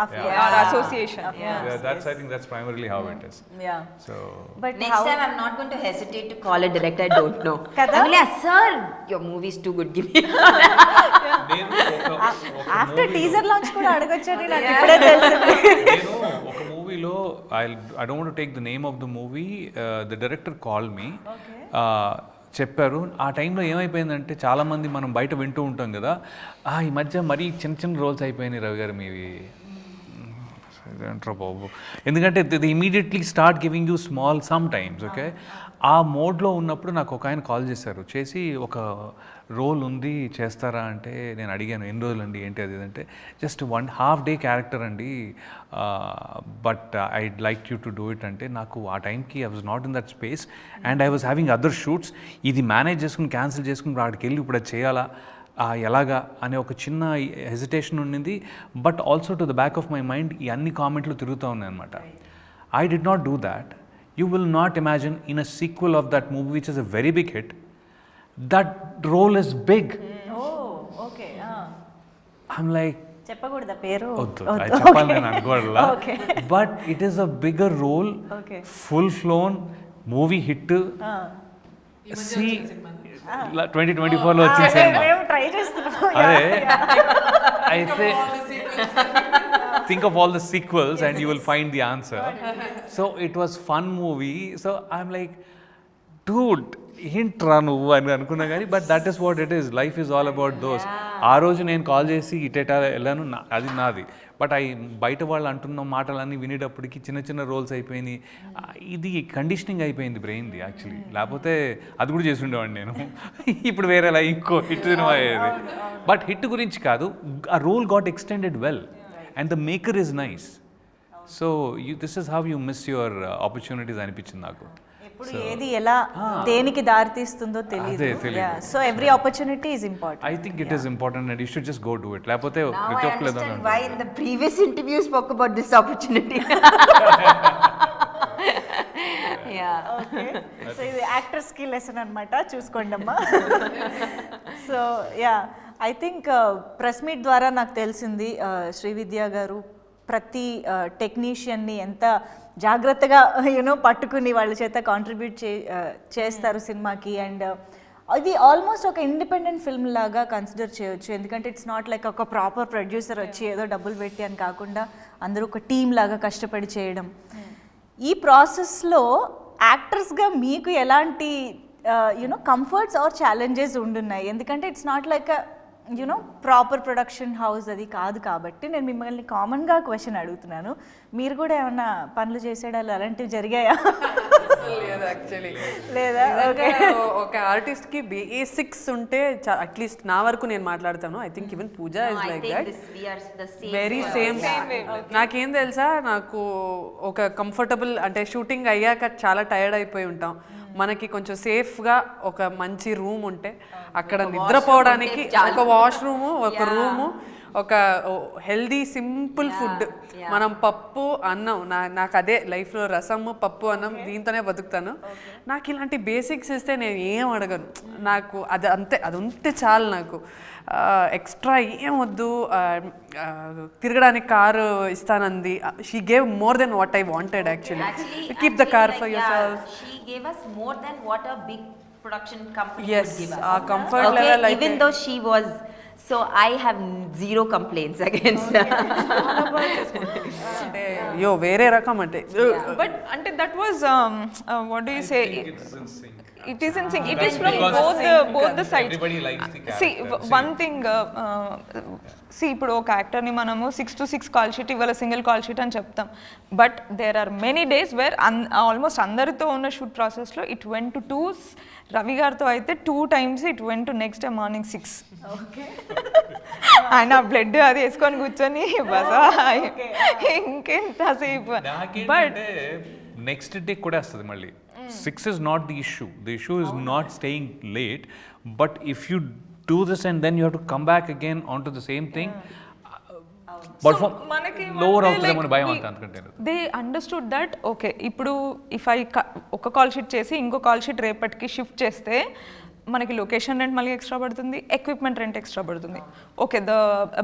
Our association. I think that's primarily how it is. Yeah. So But next time I'm not going to hesitate to call a director I don't know. I'm like, sir, your movie is too good, give me. After teaser launch కూడా అడగొచ్చని నాకు ఇప్పుడే తెలిసింది. నేను ఒక మూవీలో I don't want to take the name of the movie, the director called me. చెప్పారు. ఆ టైంలో ఏమైపోయిందంటే చాలామంది మనం బయట వింటూ ఉంటాం కదా, ఈ మధ్య మరీ చిన్న చిన్న రోల్స్ అయిపోయినాయి రవి గారు మీవి అంటారు బాబు, ఎందుకంటే the immediately start giving you small some times. Okay, ఆ మోడ్లో ఉన్నప్పుడు నాకు ఒక ఆయన కాల్ చేశారు, చేసి ఒక రోల్ ఉంది చేస్తారా అంటే నేను అడిగాను ఎన్ని రోజులు అండి ఏంటి అది అంటే జస్ట్ 1.5 day క్యారెక్టర్ అండి, but I'd like you to do it అంటే నాకు ఆ టైంకి I was not in that space and I was having other shoots. ఇది మేనేజ్ చేసుకుని క్యాన్సిల్ చేసుకుని అక్కడికి వెళ్ళి ఇప్పుడు అది చేయాలా ఎలాగా అనే ఒక చిన్న హెజిటేషన్ ఉండింది. But also to the back of my mind ఈ అన్ని కామెంట్లు తిరుగుతూ ఉన్నాయి అనమాట. I did not do that. You will not imagine in a sequel of that movie which is a very big hit, that role is big. Okay, I'm like చెప్పకూడదా పేరు? చెప్పాలి నేను అనుకోవాలా, but it is a bigger role, full blown movie hit. 2024లో వచ్చిన సినిమా try చేస్తున్నాం. అదే అయితే think of all the sequels and you will find the answer. So it was fun movie. So I'm like, dude, ఏంట్రా నువ్వు అని అనుకున్నా కానీ but that is what it is. Life is all about those. ఆ రోజు నేను call చేసి ఇటేటా వెళ్ళాను, అది నాది. బట్ బయట వాళ్ళు అంటున్న మాటలన్నీ వినేటప్పటికి చిన్న చిన్న రోల్స్ అయిపోయినాయి. ఇది కండిషనింగ్ అయిపోయింది బ్రెయిన్ది యాక్చువల్లీ, లేకపోతే అది కూడా చేసి ఉండేవాడిని నేను. ఇప్పుడు వేరేలా ఇంకో హిట్ సినిమా అయ్యేది. బట్ హిట్ గురించి కాదు, ఆ role got extended well and the maker is nice. So this is how you miss your opportunities అనిపించింది నాకు. ఇప్పుడు ఏది ఎలా దేనికి దారి తీస్తుందో తెలియదు. So every opportunity is important. I think it is important and you should just go do it. లేకపోతే ప్రతి ఒక్కరు Why in the previous interview spoke about this opportunity. So ఇది యాక్టర్స్ కి లెసన్ అనమాట, చూసుకోండి అమ్మా. So I think press meet ద్వారా నాకు తెలిసింది శ్రీవిద్య గారు ప్రతి టెక్నీషియన్ని ఎంత జాగ్రత్తగా పట్టుకుని వాళ్ళ చేత కాంట్రిబ్యూట్ చేస్తారు సినిమాకి. అండ్ ఇది ఆల్మోస్ట్ ఒక ఇండిపెండెంట్ ఫిల్మ్ లాగా కన్సిడర్ చేయొచ్చు, ఎందుకంటే ఇట్స్ నాట్ లైక్ ఒక ప్రాపర్ ప్రొడ్యూసర్ వచ్చి ఏదో డబ్బులు పెట్టి అని కాకుండా అందరూ ఒక టీమ్ లాగా కష్టపడి చేయడం. ఈ ప్రాసెస్లో యాక్టర్స్గా మీకు ఎలాంటి కంఫర్ట్స్ ఆర్ ఛాలెంజెస్ ఉండున్నాయి? ఎందుకంటే it's not like proper production house అది కాదు కాబట్టి నేను మిమ్మల్ని కామన్గా క్వశ్చన్ అడుగుతున్నాను. మీరు కూడా ఏమన్నా పనులు చేసేడాలు అలాంటివి జరిగాయా? లేదు యాక్చువల్లీ. లేదా? ఒక ఆర్టిస్ట్కి బేసిక్స్ ఉంటే అట్లీస్ట్ నా వరకు నేను మాట్లాడతాను. I think even Pooja is like that, very same. నాకేం తెలుసా, నాకు ఒక కంఫర్టబుల్ అంటే షూటింగ్ అయ్యాక చాలా టైర్డ్ అయిపోయి ఉంటాం, మనకి కొంచెం సేఫ్గా ఒక మంచి రూమ్ ఉంటే అక్కడ నిద్రపోవడానికి ఒక వాష్రూము, ఒక రూము, ఒక హెల్దీ సింపుల్ ఫుడ్, మనం పప్పు అన్నం, నాకు అదే లైఫ్లో రసము పప్పు అన్నం దీంతోనే బతుకుతాను. నాకు ఇలాంటి బేసిక్స్ ఇస్తే నేను ఏం అడగను, నాకు అది అంతే, అది ఉంటే చాలు. నాకు ఎక్స్ట్రా ఏం వద్దు. తిరగడానికి కారు ఇస్తానంది, she gave more than what I wanted actually. Keep the car for yourself. She gave us more than what a big production company yes, would give us. Our comfort level, like even though she was, so I have zero complaints against her. yo వేరే రకం అంటే. But until that was what do you say? It is in sync. It is from both the sides. Everybody likes the character. See, one thing. See, ఇప్పుడు ఒక యాక్టర్ని మనము 6 to 6 call sheet ఇవాళ single call sheet అని చెప్తాం. But there are many days where almost అందరితో ఉన్న shoot ప్రాసెస్లో it went to 2. Ravi గారితో అయితే 2 times it went to next day morning 6. ఆయన బ్లడ్ అది వేసుకొని కూర్చొని బసా ఇంకెంతసేపు. బట్ నెక్స్ట్ డే కూడా వస్తుంది మళ్ళీ. 6 is not the issue. The issue is not staying late, but if you do this and then you have to come back again onto the same thing, but for lower అవుతుందేమో భయం అంత అనుకుంటారు. They understood that okay ఇప్పుడు if I ఒక call sheet చేసి ఇంకో call sheet రేపటికి shift చేస్తే మనకి లొకేషన్ రెంట్ మళ్ళీ ఎక్స్ట్రా పడుతుంది, ఎక్విప్మెంట్ రెంట్ ఎక్స్ట్రా పడుతుంది. ఓకే, ద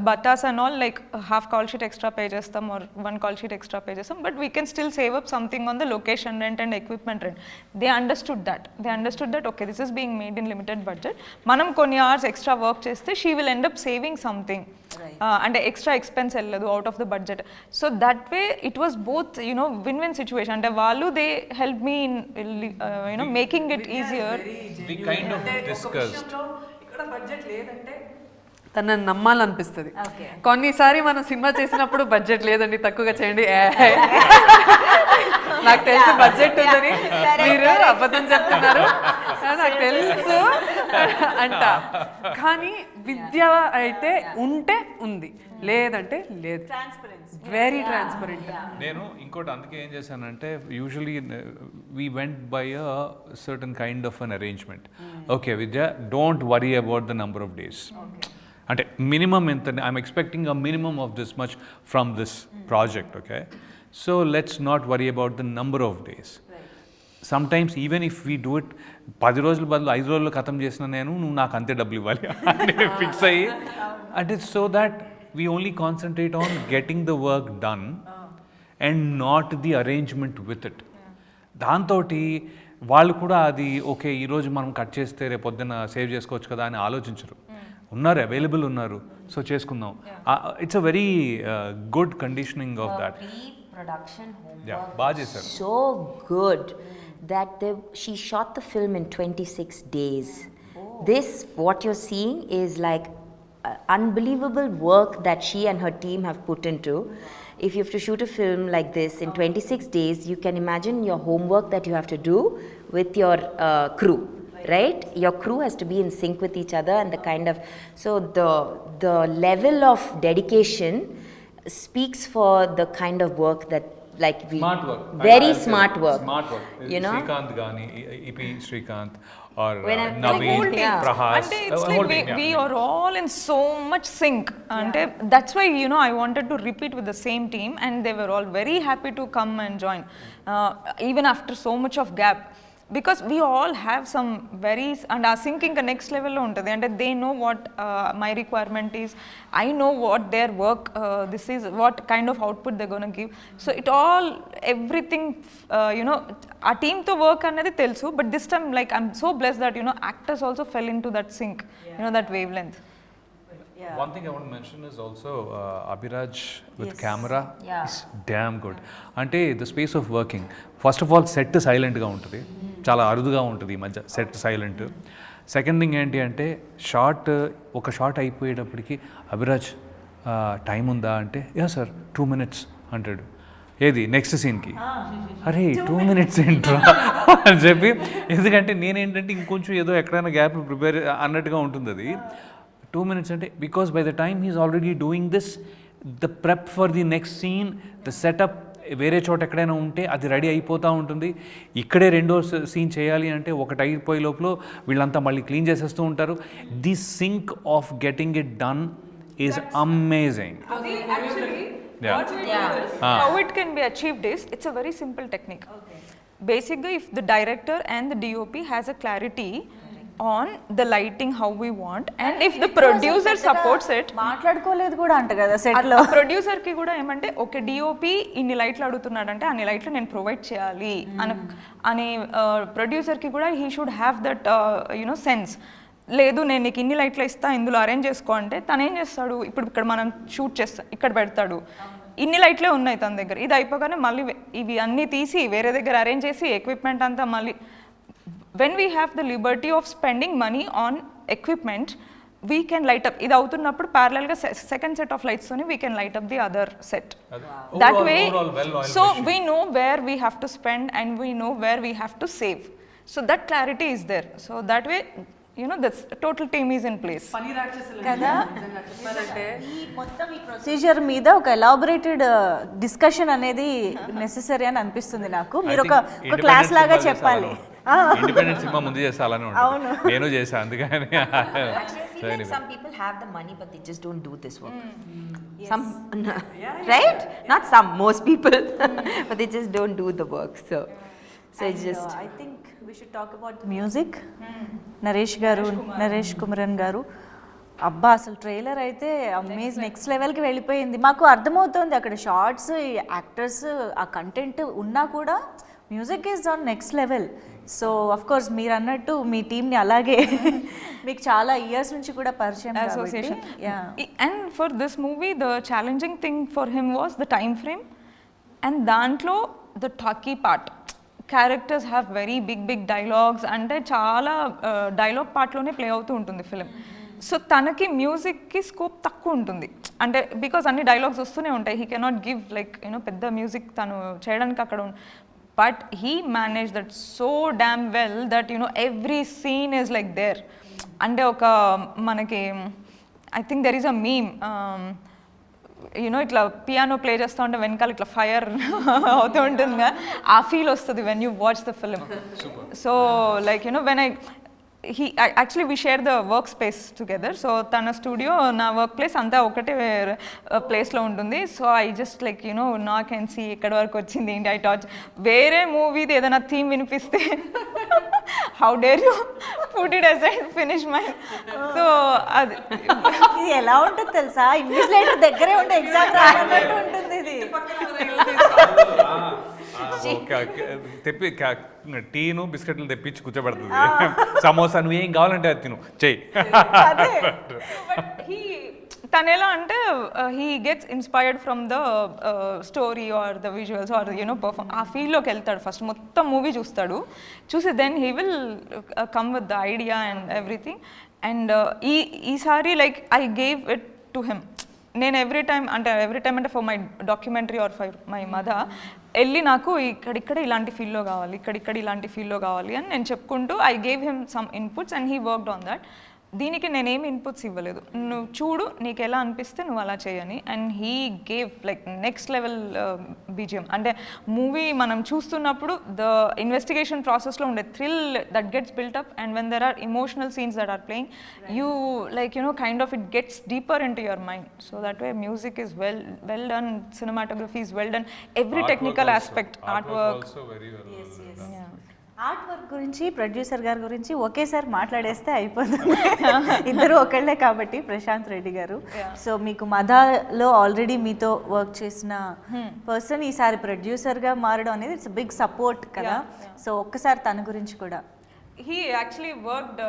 బటాస్ and all like half call sheet extra pay చేస్తాం or 1 call sheet extra pay చేస్తాం, but we can still save up something on the location rent and equipment rent. They understood that okay this is being made in limited budget. మనం కొన్ని hours extra work చేస్తే she will end up saving something, అంటే extra expense వెళ్ళదు out of the budget. So that way it was both you know win win situation. అంటే వాళ్ళు they help me in you know making it easier. We kind of discussed. ఇక్కడ budget లేదంటే తనని నమ్మాలనిపిస్తుంది. కొన్నిసారి మనం cinema చేసినప్పుడు budget లేదండి తక్కువగా చేయండి, నాకు తెలుసు బడ్జెట్ ఉందని, మీరు అబద్ధం చెప్తున్నారు నాకు తెలుసు అంట. కానీ విద్య అయితే ఉంటే ఉంది, లేదంటే లేదు. Very transparent. నేను ఇంకోటి అందుకే ఏం చేశానంటే usually we went by a certain kind of an arrangement. Okay Vidya, don't worry about the number of days. అంటే మినిమం ఎంత, I'm expecting a minimum of this much from this project. Okay, so let's not worry about the number of days. Some times even if we do it 10 రోజుల బదులు 5 రోజుల్లో ఖతం చేసిన నేను, నువ్వు నాకు అంతే డబ్బులు ఇవ్వాలి అంటే ఫిక్స్ అయ్యి, అంటే so that we only concentrate on getting the work done and not the arrangement with it. దాంతోటి వాళ్ళు కూడా అది ఓకే ఈరోజు మనం కట్ చేస్తే రేపు పొద్దున్న సేవ్ చేసుకోవచ్చు కదా అని ఆలోచించరు. ఉన్నారు, అవైలబుల్ ఉన్నారు, సో చేసుకుందాం. It's a very good conditioning of that. Production homework బాగా చేశారు. so good that she shot the film in 26 days. This what you're seeing is like unbelievable work that she and her team have put into. If you have to shoot a film like this in 26 days, you can imagine your homework that you have to do with your crew, right? Your crew has to be in sync with each other, and the kind of, so the level of dedication speaks for the kind of work that like we Smart work. very I'll say smart work. Smart work. You know, Srikanth Gani, EP Srikanth or When I'm- Naveen, whole team. Prahas. అంటే it's whole like team, we yeah. are all in so much sync. అంటే that's why you know I wanted to repeat with the same team, and they were all very happy to come and join, even after so much of gap. Because we all have some very, and our sync ఇంకా next లెవెల్లో ఉంటుంది. అంటే they know what my requirement is, I know what their work, this is what kind of output they gonna give. So it all everything you know ఆ టీమ్తో work అనేది తెలుసు. But this time like I'm so blessed that you know actors also fell into that sync, you know that wave length. One thing I want to mention is also Abhiraj with camera is damn good. అంటే the space of working, first of all set సైలెంట్గా ఉంటుంది, చాలా అరుదుగా ఉంటుంది ఈ మధ్య set silent. Second thing ఏంటి అంటే ఒక షార్ట్ అయిపోయేటప్పటికి అభిరాజ్ టైం ఉందా అంటే యా సార్ 2 minutes అంటాడు. ఏది నెక్స్ట్ సీన్కి, అరే 2 minutes ఏంట్రా అని చెప్పి, ఎందుకంటే నేనేంటంటే ఇంకొంచెం ఏదో ఎక్కడైనా గ్యాప్ ప్రిపేర్ అన్నట్టుగా ఉంటుంది అది. 2 minutes అంటే because by the time he's already doing this, the prep for the next scene, the setup వేరే చోట ఎక్కడైనా ఉంటే అది రెడీ అయిపోతూ ఉంటుంది. ఇక్కడే రెండో సీన్ చేయాలి అంటే ఒకటి అయిపోయే లోపల వీళ్ళంతా మళ్ళీ క్లీన్ చేసేస్తూ ఉంటారు. The sync of getting it done is amazing. How it can be achieved is, it's a very simple technique. Basically, if the director and the DOP has a clarity on the lighting how we want, and if the producer supports it, మాట్లాడుకోలేదు కూడా అంట కదా set లో. Producer కి కూడా ఏమంటే okay DOP ఇన్ని లైట్లు అడుగుతున్నాడంటే అన్ని లైట్లు నేను ప్రొవైడ్ చేయాలి అని ప్రొడ్యూసర్ కి కూడా he should have that you know sense. లేదు నేను నీకు ఇన్ని లైట్లు ఇస్తా ఇందులో అరేంజ్ చేసుకో అంటే తను ఏం చేస్తాడు, ఇప్పుడు ఇక్కడ మనం షూట్ చేస్తా ఇక్కడ పెడతాడు, ఇన్ని లైట్లే ఉన్నాయి తన దగ్గర, ఇది అయిపోగానే మళ్ళీ ఇవి అన్నీ తీసి వేరే దగ్గర అరేంజ్ చేసి ఎక్విప్మెంట్ అంతా మళ్ళీ. When we have the liberty of spending money on equipment, we can light up. ఇది అవుతున్నప్పుడు parallel గా second set of lights తోని we can light up the other set. That way, so we know where we have to spend and we know where we have to save. So that clarity is there. So that way, you know, the total team is in place. కదా ఈ మొత్తం ఈ procedure మీద ఒక elaborated discussion అనేది necessary అని అనిపిస్తుంది నాకు. మీరు ఒక క్లాస్ లాగా చెప్పాలి. ఇండిపెండెంట్ సినిమా ముందు చేస్తే అలానే ఉంటుంది, నేను చేసా అందుకని. some people have the money but they just don't do this work. Some right, not some, most people but they just don't do the work. So So it's just I think we should talk about music. Naresh Kumaran గారు, అబ్బా అసలు trailer అయితే amaze next లెవెల్కి వెళ్ళిపోయింది. మాకు అర్థమవుతుంది అక్కడ shorts, actors, ఆ కంటెంట్ ఉన్నా కూడా music is on next level. So of course మీరు అన్నట్టు మీ టీంని అలాగే మీకు చాలా ఇయర్స్ నుంచి కూడా పరిచయం association. And for this movie, the challenging thing for him was the time frame. And దాంట్లో the talky part. Characters have very big dialogues. అంటే చాలా డైలాగ్ పార్ట్లోనే ప్లే అవుతూ ఉంటుంది ఫిలిం. సో తనకి మ్యూజిక్కి స్కోప్ తక్కువ ఉంటుంది. అంటే బికాస్ అన్ని డైలాగ్స్ వస్తూనే ఉంటాయి. హీ కెనాట్ గివ్ లైక్ పెద్ద మ్యూజిక్ తను చేయడానికి అక్కడ but he manage that so damn well that every scene is like there. అంటే ఒక మనకి I think there is a meme, ఇట్లా పియానో ప్లే చేస్తూ ఉంటే వెనకాల ఇట్లా ఫైర్ అవుతూ ఉంటుందిగా, ఆ ఫీల్ వస్తుంది when you watch the film. So like when actually we share the workspace together. So tana studio na workplace anta okate place lo untundi. So I just like now I can see ikkada varaku vachindi enti I thought vere movie di edana theme vinipiste how dare you put it aside, finish my so adi ఇది ఎలా ఉంటుంది తెలుసా, invigilator దగ్గరే ఉంటే exam రానట్టు ఉంటుంది ఇది. తెప్పి టీను బిస్కెట్లు తెప్పించి కూర్చోబెడుతుంది, సమోసా నువ్వు ఏం కావాలంటే అది తిను చెయ్యి. తను ఎలా అంటే he gets inspired from the story or the visuals or perform, ఆ ఫీల్డ్లోకి వెళ్తాడు. ఫస్ట్ మొత్తం మూవీ చూసి then he will come with the idea and everything. And ఈసారి like I gave it to him. నేను ఎవ్రీ టైమ్ అంటే for my documentary or for my mother వెళ్ళి నాకు ఇక్కడిక్కడ ఇలాంటి ఫీల్డ్లో కావాలి, ఇక్కడిక్కడ ఇలాంటి ఫీల్డ్లో కావాలి అని నేను చెప్పుకుంటూ I gave him some inputs and he worked on that. దీనికి నేనేమి ఇన్పుట్స్ ఇవ్వలేదు, నువ్వు చూడు నీకు ఎలా అనిపిస్తే నువ్వు అలా చేయని. And he gave like next level BGM. అంటే మూవీ మనం చూస్తున్నప్పుడు ద ఇన్వెస్టిగేషన్ ప్రాసెస్లో ఉండే thrill that gets built up and when there are emotional scenes that are playing you like kind of it gets deeper into your mind. So that way music is well done, cinematography is well done, every technical aspect, artwork. Art work గురించి producer గారి గురించి ఒకేసారి మాట్లాడేస్తే అయిపోతుంది. ఇద్దరు ఒకళ్ళే కాబట్టి ప్రశాంత్ రెడ్డి గారు. So మీకు మదాలో ఆల్రెడీ మీతో వర్క్ చేసిన పర్సన్ ఈసారి ప్రొడ్యూసర్గా మారడం అనేది ఇట్స్ బిగ్ సపోర్ట్ కదా. సో ఒక్కసారి తన గురించి కూడా. He actually worked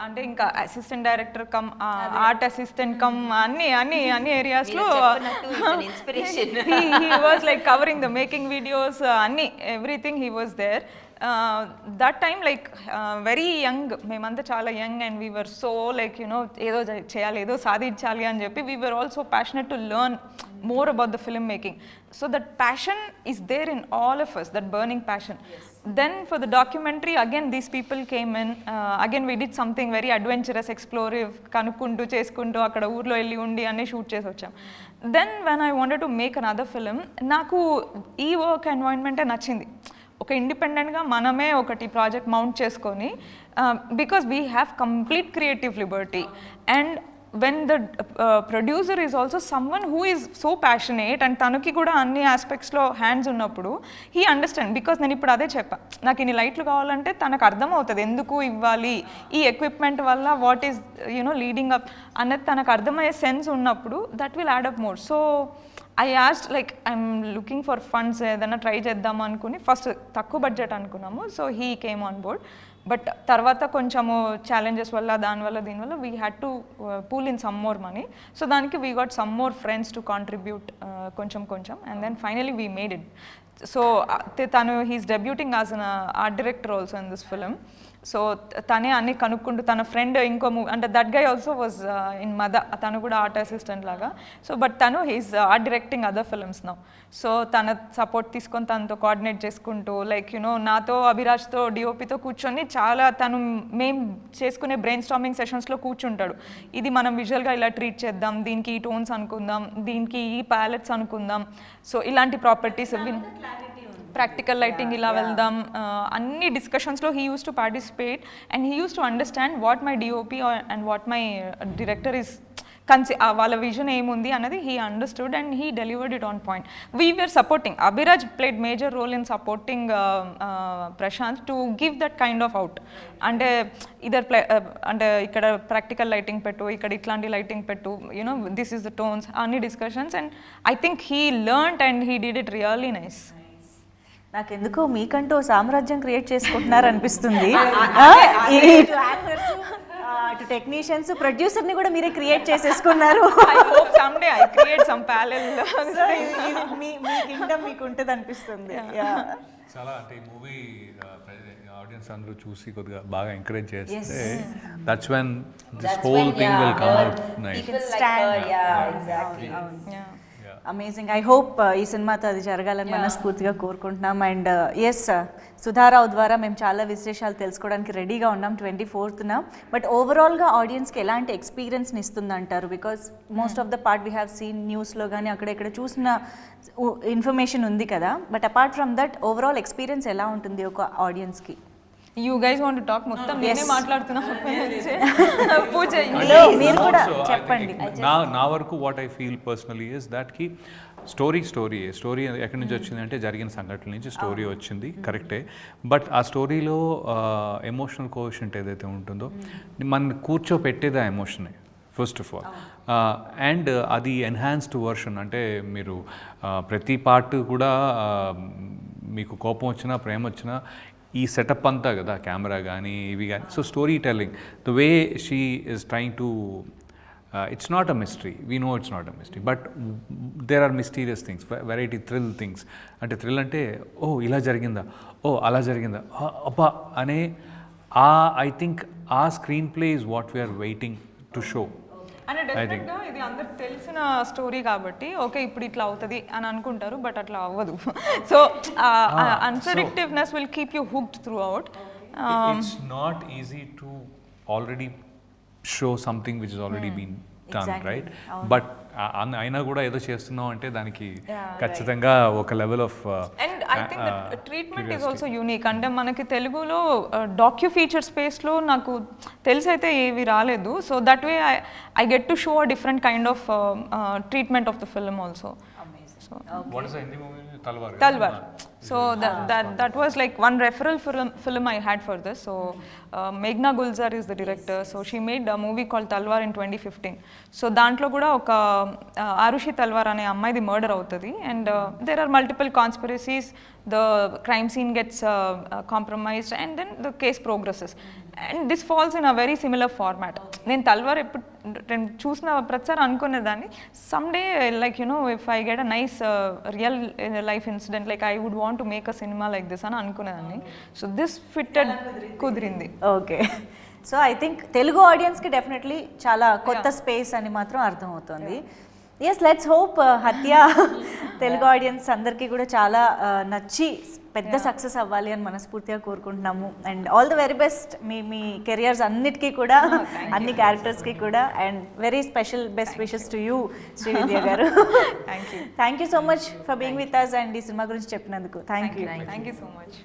అంటే ఇంకా assistant director come art assistant cum అన్ని ఏరియాస్ లో he was like covering the making videos, అన్ని everything he was there. That time like very young, మేమంతా చాలా young and we were so like ఏదో చేయాలి, ఏదో సాధించాలి అని చెప్పి we were also passionate to learn more about the film making. So that passion is there in all of us, that burning passion. Then for the documentary again these people came in, again we did something very adventurous, explorative, kanukuntu cheskuntu akkada urlo elli undi anne shoot chesi vacham. Then when I wanted to make another film, naku ee work environment nachindi. ఒక ఇండిపెండెంట్గా మనమే ఒకటి project mount చేసుకొని, because we have complete creative Liberty. And when the producer is also someone who is so passionate and తనకి కూడా అన్ని ఆస్పెక్ట్స్లో hands ఉన్నప్పుడు he understand. Because నేను ఇప్పుడు అదే చెప్పా, నాకు ఇన్ని లైట్లు కావాలంటే తనకు అర్థమవుతుంది ఎందుకు ఇవ్వాలి, ఈ ఎక్విప్మెంట్ వల్ల వాట్ ఈస్ లీడింగ్ అప్ అన్నది తనకు అర్థమయ్యే సెన్స్ ఉన్నప్పుడు that will add up more. So I asked like I'm looking for funds, ఏదైనా ట్రై చేద్దాం అనుకుని ఫస్ట్ తక్కువ బడ్జెట్ అనుకున్నాము. So he came on board. But తర్వాత కొంచెము ఛాలెంజెస్ వల్ల దీనివల్ల we had to pool in some more money. So దానికి we got some more friends to contribute కొంచెం and then finally we made it. So తను he's debuting as an art director also in this film. So తనే అన్ని కనుక్కుంటూ తన friend ఇంకో movie అంటే that guy also was in మద, తను కూడా ఆర్ట్ అసిస్టెంట్ లాగా. సో బట్ తను he's art directing other films now. So తన సపోర్ట్ తీసుకొని తనతో కోఆర్డినేట్ చేసుకుంటూ లైక్ నాతో అభిరాజ్తో డిఓపితో కూర్చొని చాలా తను మేము చేసుకునే బ్రెయిన్ స్టార్మింగ్ సెషన్స్లో కూర్చుంటాడు. ఇది మనం విజువల్గా ఇలా ట్రీట్ చేద్దాం, దీనికి ఈ టోన్స్ అనుకుందాం, దీనికి ఈ ప్యాలెట్స్ అనుకుందాం, సో ఇలాంటి ప్రాపర్టీస్ ప్రాక్టికల్ లైటింగ్ ఇలా వెళ్దాం, అన్ని డిస్కషన్స్లో he use to participate and he use to understand what my DOP and what my director is వాళ్ళ విజన్ ఏముంది అన్నది he understood and he delivered it on point. We were supporting, Abhiraj played major role in supporting Prashant to give that kind of out. అంటే అంటే ఇక్కడ practical lighting పెట్టు, ఇక్కడ ఇట్లాంటి lighting పెట్టు, you know this is the tones, అన్ని discussions. And I think he learned and he did it really nice. నాకెందుకో మీకంటూ సామ్రాజ్యం క్రియేట్ చేసుకుంటున్నారు అనిపిస్తుంది. అటు టెక్నీషియన్స్, ప్రొడ్యూసర్ని కూడా మీరే క్రియేట్ చేసేసుకున్నారు. someday I create some parallel. Me Kingdom మీకు ఉంటుంది అనిపిస్తుంది. చాలా అంటే ఈ మూవీ ఆడియన్స్ అందరూ చూసి కొద్దిగా బాగా ఎంకరేజ్ చేస్తే that's when this whole thing will come out nice. Amazing. I hope ఈ సినిమాతో అది జరగాలని మనస్ఫూర్తిగా కోరుకుంటున్నాం. అండ్ ఎస్, సుధారావు ద్వారా మేము చాలా విశేషాలు తెలుసుకోవడానికి రెడీగా ఉన్నాం 24th. బట్ ఓవరాల్గా ఆడియన్స్కి ఎలాంటి ఎక్స్పీరియన్స్ని ఇస్తుంది అంటారు? Because most of the part we have seen న్యూస్లో కానీ అక్కడ ఇక్కడ చూసిన ఇన్ఫర్మేషన్ ఉంది కదా. But apart from that overall experience ఎలా ఉంటుంది ఒక ఆడియన్స్కి? You guys want to talk? మొత్తం నేనే మాట్లాడుతున్నా. పూజ మీరు కూడా చెప్పండి. నా వరకు what I feel personally is that కి స్టోరీ ఎక్కడి నుంచి వచ్చింది అంటే జరిగిన సంఘటనల నుంచి స్టోరీ వచ్చింది, కరెక్టే. బట్ ఆ స్టోరీలో ఎమోషనల్ కోషెంట్ ఏదైతే ఉంటుందో మన కూర్చోపెట్టేది ఆ ఎమోషనే ఫస్ట్ ఆఫ్ ఆల్. అండ్ అది ఎన్హాన్స్డ్ వర్షన్, అంటే మీరు ప్రతి పార్ట్ కూడా మీకు కోపం వచ్చినా ప్రేమ వచ్చినా ఈ సెటప్ అంతా కదా, కెమెరా కానీ ఇవి కానీ. So story telling, the way she is trying to, it's not a mystery, we know it's not a mystery, but there are mysterious things, variety thrill things. అంటే థ్రిల్ అంటే ఓ ఇలా జరిగిందా, ఓ అలా జరిగిందా, అబ్బా అనే ఐ థింక్ ఆ screen play is what we're waiting to show. అంటే డెఫినెట్గా ఇది అందరికి తెలిసిన స్టోరీ కాబట్టి ఓకే ఇప్పుడు ఇట్లా అవుతుంది అని అనుకుంటారు, బట్ అట్లా అవ్వదు. So unpredictiveness will keep you hooked throughout. It's not easy to already show something which is already been done, right? But అయినా కూడా ఏదో చేస్తున్నాం అంటే దానికి ఖచ్చితంగా ఒక level of, and I think that treatment is also unique. అంటే మనకి తెలుగులో డాక్యూ ఫీచర్ స్పేస్లో నాకు తెలిసైతే ఏవి రాలేదు. So that way I get to show a different kind of treatment of the film also. what is the Hindi movie? Talwar. So that was like one referral film I had for this. So Meghna Gulzar is the director. So she made a movie called Talwar in 2015. So దాంట్లో కూడా ఒక ఆరుషి తల్వార్ అనే అమ్మాయిది murder అవుతుంది. And there are multiple conspiracies. The crime scene gets compromised and then the case progresses. And this falls in a very similar format. నేను తల్వార్ ఎప్పుడు చూసిన ప్రతిసారి అనుకునేదాన్ని someday like you know if I get a nice real life incident like I would want to make a cinema like this అని అనుకునేదాన్ని. So this fitted కుదిరింది. Okay. So I think Telugu ఆడియన్స్కి definitely చాలా కొత్త స్పేస్ అని మాత్రం అర్థమవుతుంది. Yes, let's hope హత్య తెలుగు ఆడియన్స్ అందరికీ కూడా చాలా నచ్చి పెద్ద సక్సెస్ అవ్వాలి అని మనస్ఫూర్తిగా కోరుకుంటున్నాము. And all the very best మీ కెరియర్స్ అన్నిటికీ కూడా, అన్ని క్యారెక్టర్స్కి కూడా. And very special best wishes to you Srividya garu. Thank you so much for being with us and ఈ సినిమా గురించి చెప్పినందుకు. Thank you so much.